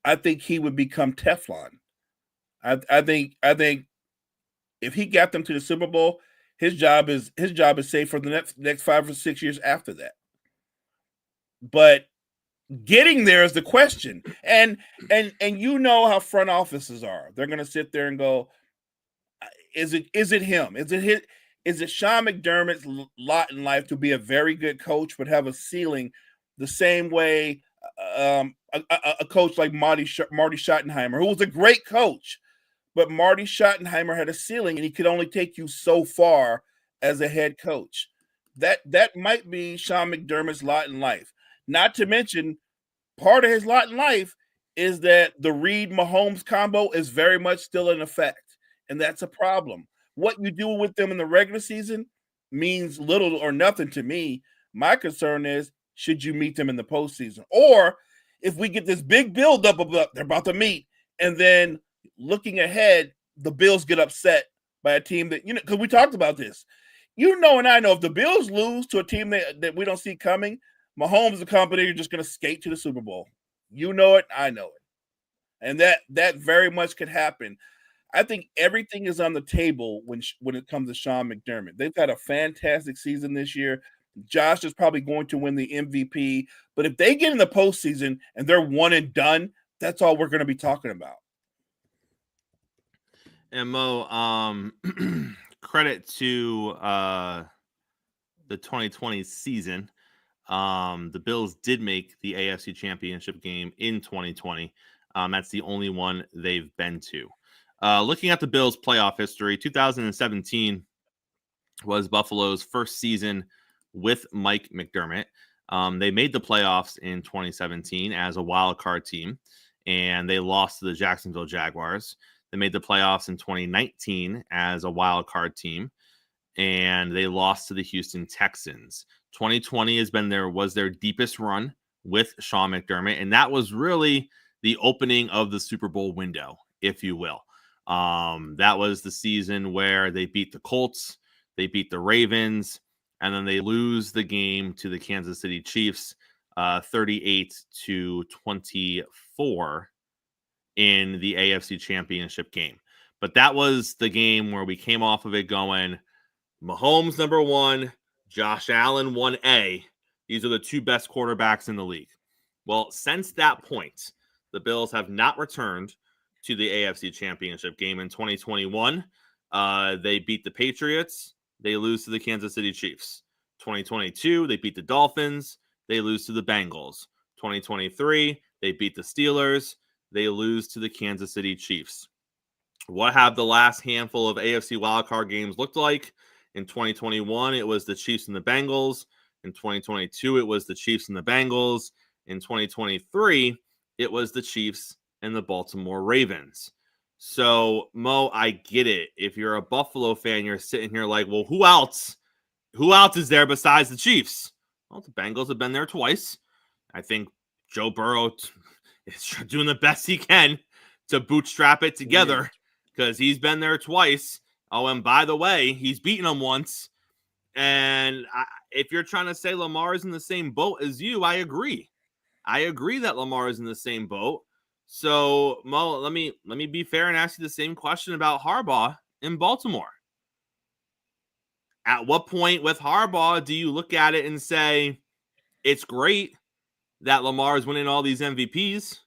I think he would become Teflon. I think if he got them to the Super Bowl, his job is safe for the next 5 or 6 years after that. But getting there is the question. And you know how front offices are. They're going to sit there and go, is it him? Is it Sean McDermott's lot in life to be a very good coach but have a ceiling the same way a coach like Marty Schottenheimer, who was a great coach, but Marty Schottenheimer had a ceiling and he could only take you so far as a head coach. That might be Sean McDermott's lot in life. Not to mention, part of his lot in life is that the Reid-Mahomes combo is very much still in effect, and that's a problem. What you do with them in the regular season means little or nothing to me. My concern is, should you meet them in the postseason? Or if we get this big buildup of they're about to meet, and then looking ahead, the Bills get upset by a team that, because we talked about this. And I know if the Bills lose to a team that we don't see coming, Mahomes and company are just going to skate to the Super Bowl. You know it, I know it. And that very much could happen. I think everything is on the table when it comes to Sean McDermott. They've had a fantastic season this year. Josh is probably going to win the MVP. But if they get in the postseason and they're one and done, that's all we're going to be talking about. And Mo, credit to the 2020 season. The Bills did make the AFC Championship game in 2020. That's the only one they've been to. Looking at the Bills' playoff history, 2017 was Buffalo's first season with Mike McDermott. They made the playoffs in 2017 as a wild card team, and they lost to the Jacksonville Jaguars. They made the playoffs in 2019 as a wild card team, and they lost to the Houston Texans. 2020 was their deepest run with Sean McDermott, and that was really the opening of the Super Bowl window, if you will. That was the season where they beat the Colts, they beat the Ravens, and then they lose the game to the Kansas City Chiefs 38-24 in the AFC Championship game. But that was the game where we came off of it going, Mahomes number 1, Josh Allen 1A. These are the two best quarterbacks in the league. Well, since that point, the Bills have not returned to the AFC Championship game in 2021. They beat the Patriots. They lose to the Kansas City Chiefs. 2022, they beat the Dolphins. They lose to the Bengals. 2023, they beat the Steelers. They lose to the Kansas City Chiefs. What have the last handful of AFC wildcard games looked like? In 2021, it was the Chiefs and the Bengals. In 2022, it was the Chiefs and the Bengals. In 2023, it was the Chiefs and the Baltimore Ravens. So, Mo, I get it. If you're a Buffalo fan, you're sitting here like, well, who else? Who else is there besides the Chiefs? Well, the Bengals have been there twice. I think Joe Burrow is doing the best he can to bootstrap it together because he's been there twice. Oh, and by the way, he's beaten them once. And if you're trying to say Lamar is in the same boat as you, I agree. I agree that Lamar is in the same boat. So, Mo, let me be fair and ask you the same question about Harbaugh in Baltimore. At what point with Harbaugh do you look at it and say, it's great that Lamar is winning all these MVPs.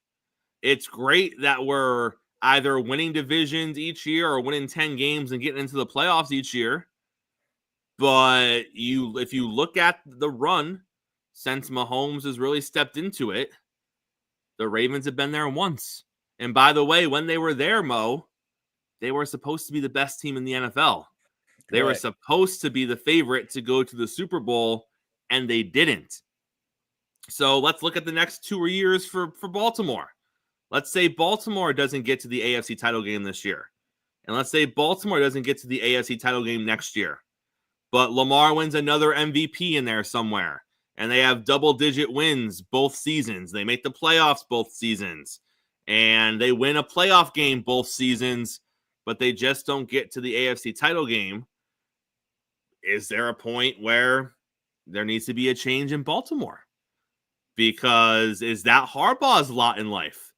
It's great that we're either winning divisions each year or winning 10 games and getting into the playoffs each year. But if you look at the run since Mahomes has really stepped into it, the Ravens have been there once. And by the way, when they were there, Mo, they were supposed to be the best team in the NFL. They were supposed to be the favorite to go to the Super Bowl, and they didn't. So let's look at the next 2 years for Baltimore. Let's say Baltimore doesn't get to the AFC title game this year. And let's say Baltimore doesn't get to the AFC title game next year. But Lamar wins another MVP in there somewhere. And they have double-digit wins both seasons. They make the playoffs both seasons. And they win a playoff game both seasons, but they just don't get to the AFC title game. Is there a point where there needs to be a change in Baltimore? Because is that Harbaugh's lot in life?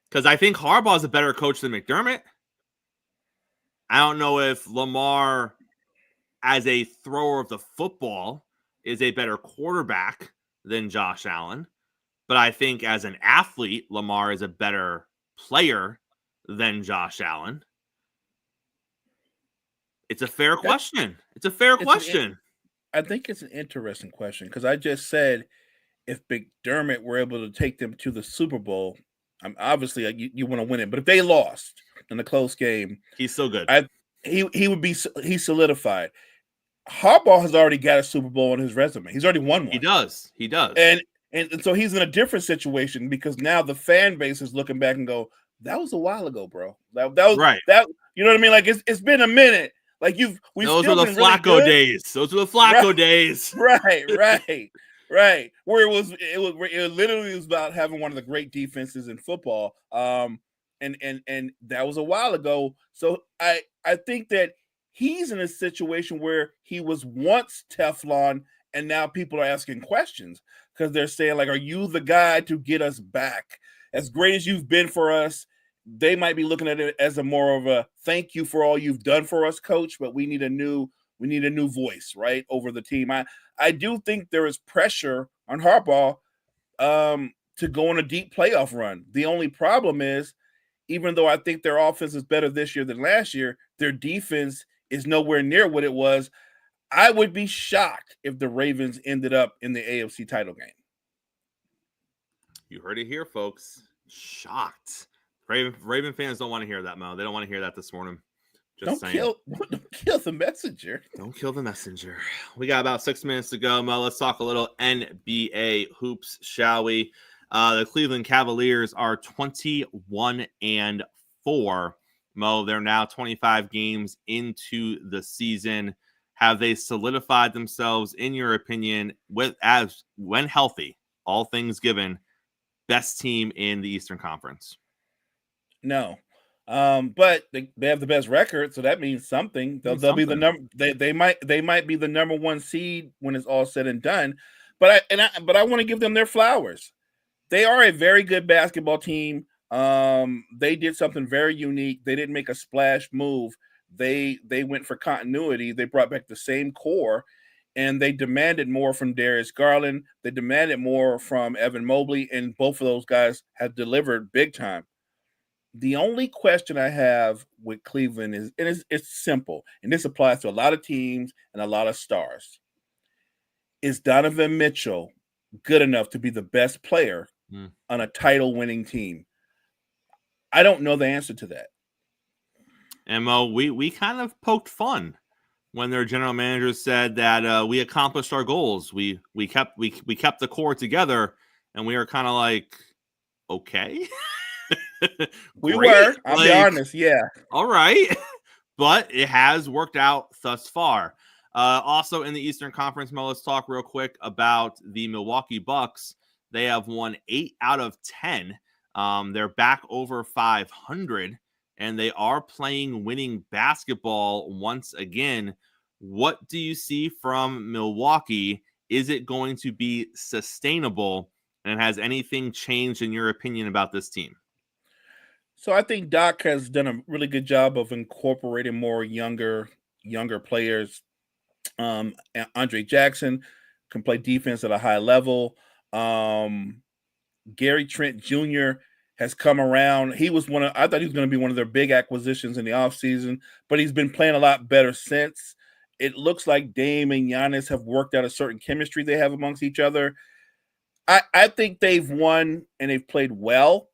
Because I think Harbaugh's a better coach than McDermott. I don't know if Lamar, as a thrower of the football, is a better quarterback than Josh Allen. But I think as an athlete, Lamar is a better player than Josh Allen. It's a fair question. It's a fair question. I think it's an interesting question because I just said if McDermott were able to take them to the Super Bowl, obviously you want to win it. But if they lost in a close game, he's so good. He's solidified. Harbaugh has already got a Super Bowl on his resume. He's already won one. He does. And so he's in a different situation because now the fan base is looking back and go, that was a while ago, bro. That was right. That you know what I mean? Like it's been a minute. Like those were the Flacco days. Those were the Flacco days. Right. Where it literally was about having one of the great defenses in football. And that was a while ago. So I think that he's in a situation where he was once Teflon, and now people are asking questions because they're saying, like, are you the guy to get us back? As great as you've been for us, they might be looking at it as a more of a thank you for all you've done for us, coach, but we need a new voice, right, over the team. I do think there is pressure on Harbaugh to go on a deep playoff run. The only problem is, even though I think their offense is better this year than last year, their defense is nowhere near what it was. I would be shocked if the Ravens ended up in the AFC title game. You heard it here, folks. Shocked. Raven fans don't want to hear that, Mo. They don't want to hear that this morning. Don't kill the messenger. Don't kill the messenger. We got about 6 minutes to go, Mo. Let's talk a little NBA hoops, shall we? The Cleveland Cavaliers are 21-4. Mo, they're now 25 games into the season. Have they solidified themselves, in your opinion, when healthy, all things given, best team in the Eastern Conference? No. But they have the best record, so that means something. They'll be the number. They might be the number one seed when it's all said and done. But I want to give them their flowers. They are a very good basketball team. They did something very unique. They didn't make a splash move. They went for continuity. They brought back the same core, and they demanded more from Darius Garland. They demanded more from Evan Mobley, and both of those guys have delivered big time. The only question I have with Cleveland is, and it's simple, and this applies to a lot of teams and a lot of stars. Is Donovan Mitchell good enough to be the best player on a title-winning team? I don't know the answer to that. And Mo, we kind of poked fun when their general manager said that we accomplished our goals. We kept the core together, and we were kind of like, okay. We were. I'll be honest, yeah. All right. But it has worked out thus far. Also in the Eastern Conference, Mo, let's talk real quick about the Milwaukee Bucks. They have won 8 out of 10. They're back over 500, and they are playing winning basketball once again. What do you see from Milwaukee? Is it going to be sustainable? And has anything changed in your opinion about this team? So I think Doc has done a really good job of incorporating more younger players. Andre Jackson can play defense at a high level. Gary Trent Jr. has come around. I thought he was going to be one of their big acquisitions in the offseason, but he's been playing a lot better since. it looks like Dame and Giannis have worked out a certain chemistry they have amongst each other. I think they've won and they've played well,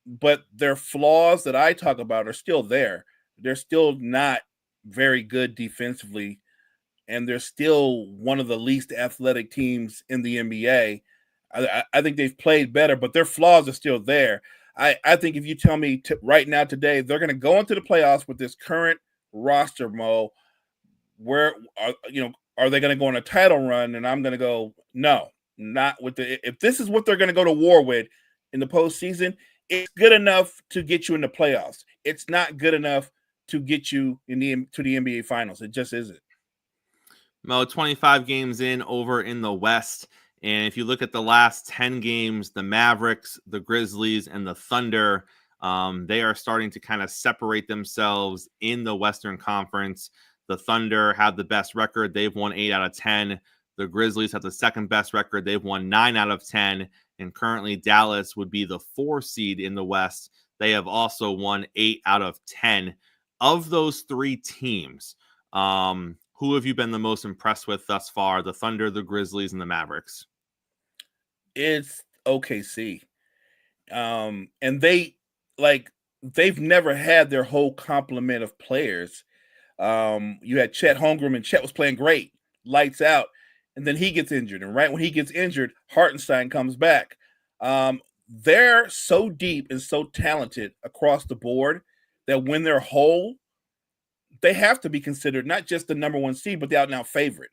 but their flaws that I talk about are still there. They're still not very good defensively, and they're still one of the least athletic teams in the NBA. I think they've played better, but their flaws are still there. I think if you tell me right now today they're going to go into the playoffs with this current roster, Mo, where are they going to go on a title run? And I'm going to go, no, not with the. If this is what they're going to go to war with in the postseason, it's good enough to get you in the playoffs. It's not good enough to get you to the NBA Finals. It just isn't. Mo, 25 games in over in the West. And if you look at the last 10 games, the Mavericks, the Grizzlies, and the Thunder, they are starting to kind of separate themselves in the Western Conference. The Thunder have the best record. They've won 8 out of 10. The Grizzlies have the second best record. They've won 9 out of 10. And currently Dallas would be the 4 seed in the West. They have also won 8 out of 10. Of those 3 teams, who have you been the most impressed with thus far? The Thunder, the Grizzlies, and the Mavericks? It's OKC. And they've never had their whole complement of players. You had Chet Holmgren, and Chet was playing great, lights out, and then he gets injured. And right when he gets injured, Hartenstein comes back. They're so deep and so talented across the board that when they're whole, they have to be considered not just the number 1 seed, but the out-and-out favorite.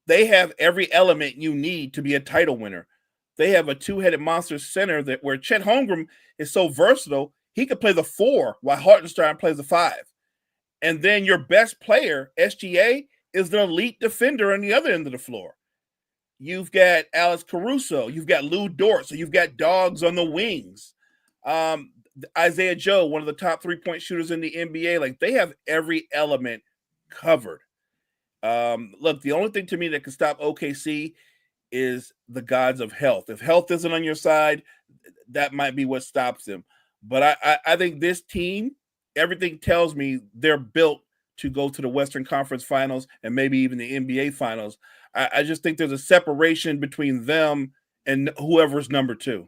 They have every element you need to be a title winner. They have a 2-headed monster center where Chet Holmgren is so versatile, he could play the 4 while Hartenstein plays the 5. And then your best player, SGA, is the elite defender on the other end of the floor. You've got Alex Caruso. You've got Lou Dort. So you've got dogs on the wings. Isaiah Joe, one of the top 3-point shooters in the NBA. Like, they have every element covered. Look, the only thing to me that can stop OKC is the gods of health. If health isn't on your side, that might be what stops them. But I think this team, everything tells me they're built to go to the Western Conference Finals and maybe even the NBA Finals. I just think there's a separation between them and whoever's number 2.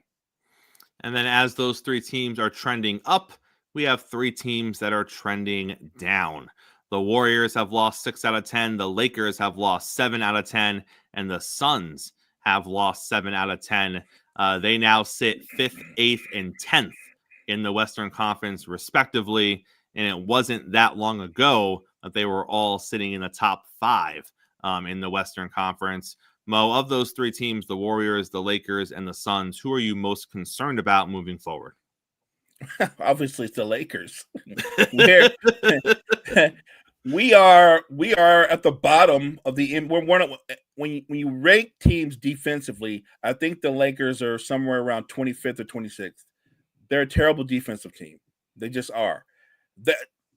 And then as those 3 teams are trending up, we have 3 teams that are trending down. The Warriors have lost 6 out of 10. The Lakers have lost 7 out of 10. And the Suns have lost 7 out of 10. They now sit 5th, 8th, and 10th in the Western Conference, respectively. And it wasn't that long ago that they were all sitting in the top 5 in the Western Conference. Mo, of those 3 teams, the Warriors, the Lakers, and the Suns, who are you most concerned about moving forward? Obviously, it's the Lakers. We are at the bottom of the end. When you rank teams defensively, I think the Lakers are somewhere around 25th or 26th. They're a terrible defensive team. They just are.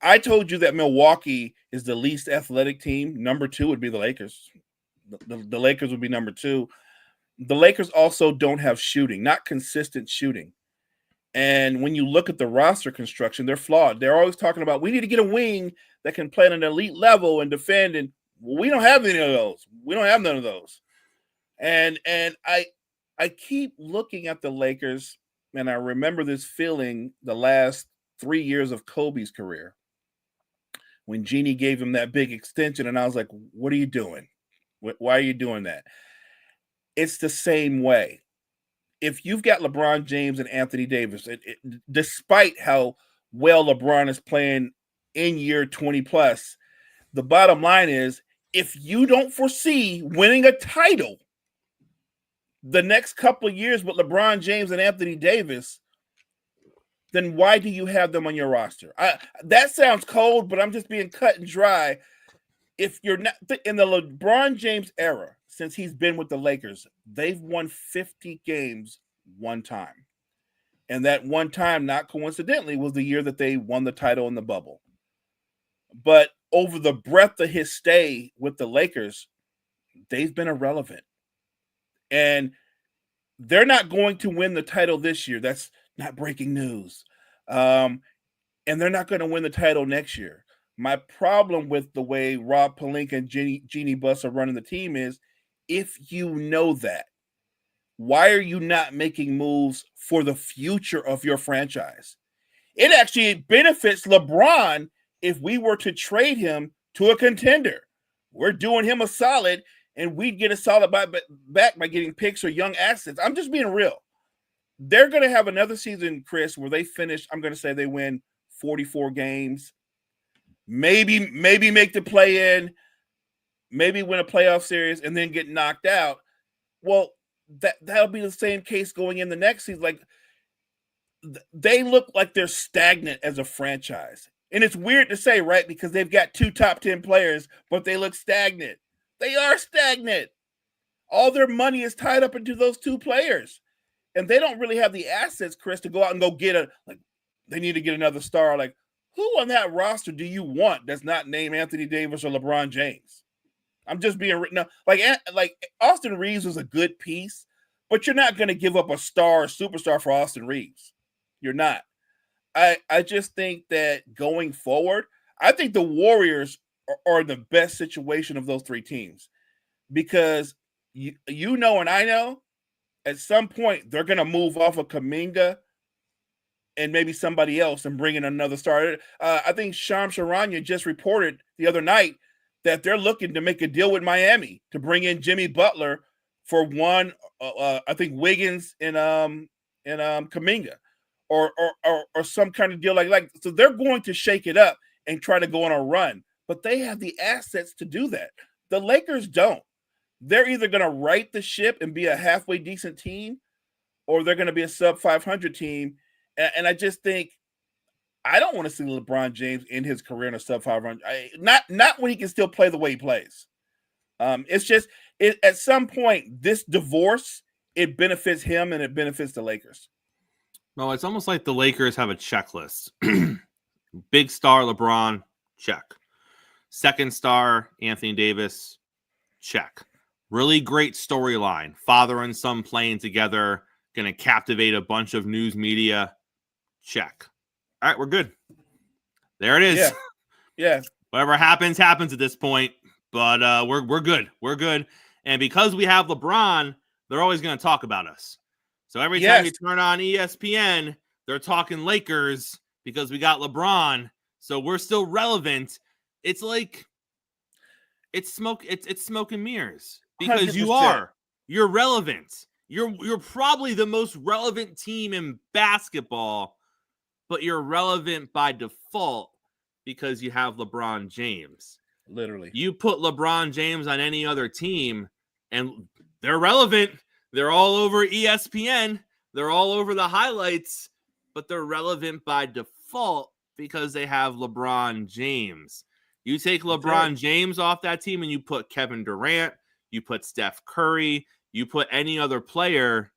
I told you that Milwaukee is the least athletic team. Number 2 would be the Lakers. The Lakers would be number 2. The Lakers also don't have shooting, not consistent shooting. And when you look at the roster construction, they're flawed. They're always talking about, we need to get a wing that can play at an elite level and defend. And we don't have any of those. We don't have none of those. And I keep looking at the Lakers, and I remember this feeling the last 3 years of Kobe's career when Jeannie gave him that big extension. And I was like, what are you doing? Why are you doing that? It's the same way. If you've got LeBron James and Anthony Davis, despite how well LeBron is playing in year 20 plus, the bottom line is, if you don't foresee winning a title the next couple of years with LeBron James and Anthony Davis, then why do you have them on your roster? That sounds cold, but I'm just being cut and dry. If you're not in the LeBron James era, since he's been with the Lakers, they've won 50 games one time. And that one time, not coincidentally, was the year that they won the title in the bubble. But over the breadth of his stay with the Lakers, they've been irrelevant. And they're not going to win the title this year. That's not breaking news. And they're not going to win the title next year. My problem with the way Rob Pelinka and Jeannie Buss are running the team is, if you know that, why are you not making moves for the future of your franchise? It actually benefits LeBron if we were to trade him to a contender. We're doing him a solid, and we'd get a solid back by getting picks or young assets. I'm just being real. They're going to have another season, Chris, where they finish, I'm going to say they win 44 games, maybe make the play-in, maybe win a playoff series, and then get knocked out. Well, that'll be the same case going in the next season. Like, they look like they're stagnant as a franchise. And it's weird to say, right? Because they've got 2 top 10 players, but they look stagnant. They are stagnant. All their money is tied up into those 2 players. And they don't really have the assets, Chris, to go out and go get they need to get another star. Like, who on that roster do you want that's not named Anthony Davis or LeBron James? I'm just being written up. Like Austin Reeves was a good piece, but you're not going to give up a superstar for Austin Reeves. You're not. I just think that going forward, I think the Warriors are in the best situation of those 3 teams, because you know and I know at some point they're going to move off of Kuminga and maybe somebody else and bring in another star. I think Shams Charania just reported the other night that they're looking to make a deal with Miami to bring in Jimmy Butler for one. I think Wiggins and Kuminga, or some kind of deal like. So they're going to shake it up and try to go on a run, but they have the assets to do that. The Lakers don't. They're either going to right the ship and be a halfway decent team, or they're going to be a sub 500 team. And I just think I don't want to see LeBron James in his career in a sub 500. Not when he can still play the way he plays. It's just at some point, this divorce, it benefits him and it benefits the Lakers. No, it's almost like the Lakers have a checklist. Big star LeBron, check. Second star Anthony Davis, check. Really great storyline. Father and son playing together, going to captivate a bunch of news media, check. All right, we're good. There it is. Yeah. Whatever happens at this point. But we're good. We're good. And because we have LeBron, they're always going to talk about us. So every time you turn on ESPN, they're talking Lakers because we got LeBron. So we're still relevant. It's like it's smoke and mirrors, because 100%. You're relevant. You're probably the most relevant team in basketball, but you're relevant by default because you have LeBron James. Literally. You put LeBron James on any other team and they're relevant. They're all over ESPN. They're all over the highlights, but they're relevant by default because they have LeBron James. You take LeBron James off that team and you put Kevin Durant, you put Steph Curry, you put any other player,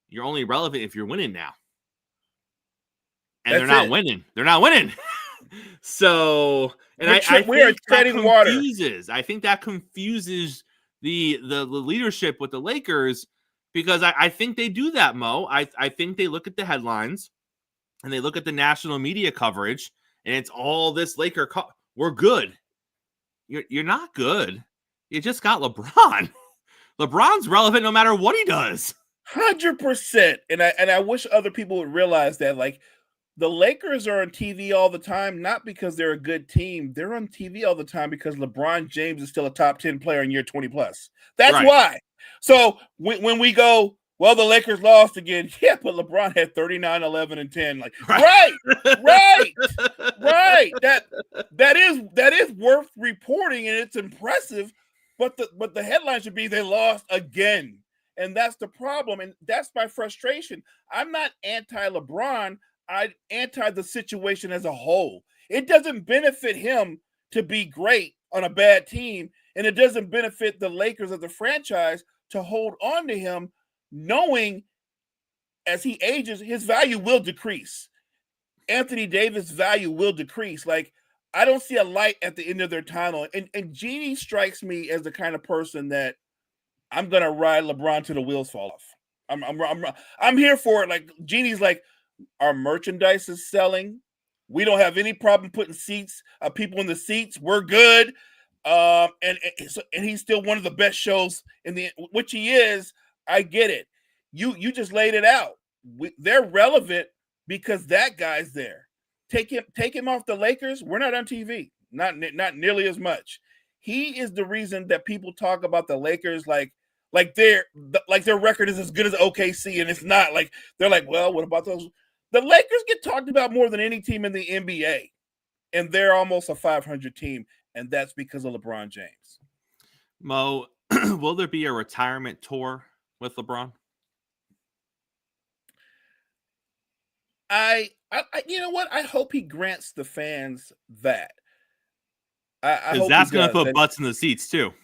you're only relevant if you're winning now. And they're not winning. They're not winning. So, and I think that confuses the leadership with the Lakers, because I think they do that, Mo. I think they look at the headlines and they look at the national media coverage, and it's all this Laker. We're good. You're not good. You just got LeBron. LeBron's relevant no matter what he does. 100%. And I wish other people would realize that, like, the Lakers are on TV all the time, not because they're a good team. They're on TV all the time because LeBron James is still a top 10 player in year 20 plus. That's right. Why. So when we go, well, the Lakers lost again. Yeah, but LeBron had 39, 11, and 10. Like, right. That is worth reporting, and it's impressive. But the headline should be they lost again. And that's the problem. And that's my frustration. I'm not anti-LeBron. I'm anti the situation as a whole. It doesn't benefit him to be great on a bad team, and it doesn't benefit the Lakers as a franchise to hold on to him, knowing as he ages, his value will decrease. Anthony Davis' value will decrease. Like, I don't see a light at the end of their tunnel. And Jeannie strikes me as the kind of person that I'm gonna ride LeBron till the wheels fall off. I'm here for it. Like, Jeannie's like, our merchandise is selling. We don't have any problem putting people in the seats. We're good. And he's still one of the best shows which he is. I get it. You just laid it out. They're relevant because that guy's there. Take him off the Lakers. We're not on TV. Not nearly as much. He is the reason that people talk about the Lakers like their record is as good as OKC, and it's not. Like they're like, well, what about those? The Lakers get talked about more than any team in the NBA, and they're almost a 500 team, and that's because of LeBron James. Mo, will there be a retirement tour with LeBron? I you know what? I hope he grants the fans that. Because that's going to put butts in the seats too.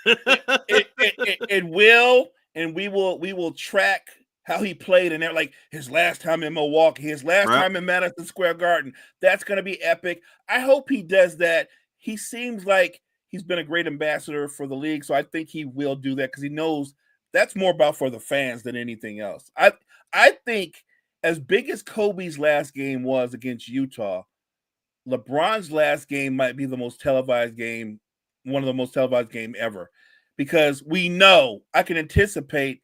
It will, and we will track how he played, and they're like his last time in Milwaukee, his last time in Madison Square Garden. That's going to be epic. I hope he does that. He seems like he's been a great ambassador for the league, so I think he will do that because he knows that's more about for the fans than anything else. I think as big as Kobe's last game was against Utah, LeBron's last game might be the most televised game, one of the most televised game ever, because we know I can anticipate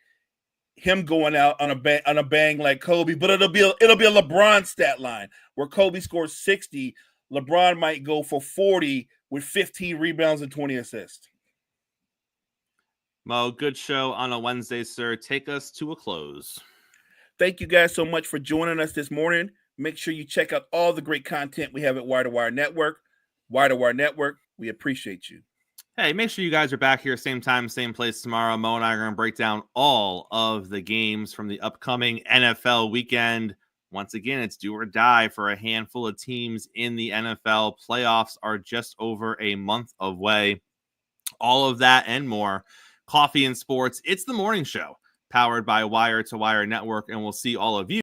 him going out on a bang like Kobe, but it'll be a LeBron stat line where Kobe scores 60, LeBron might go for 40 with 15 rebounds and 20 assists. Mo, good show on a Wednesday, sir. Take us to a close. Thank you guys so much for joining us this morning. Make sure you check out all the great content we have at Wire to Wire Network. Wire to Wire Network, we appreciate you. Hey, make sure you guys are back here same time, same place tomorrow. Mo and I are going to break down all of the games from the upcoming NFL weekend. Once again, it's do or die for a handful of teams in the NFL. Playoffs are just over a month away. All of that and more. Coffee and Sports. It's the morning show powered by Wire to Wire Network, and we'll see all of you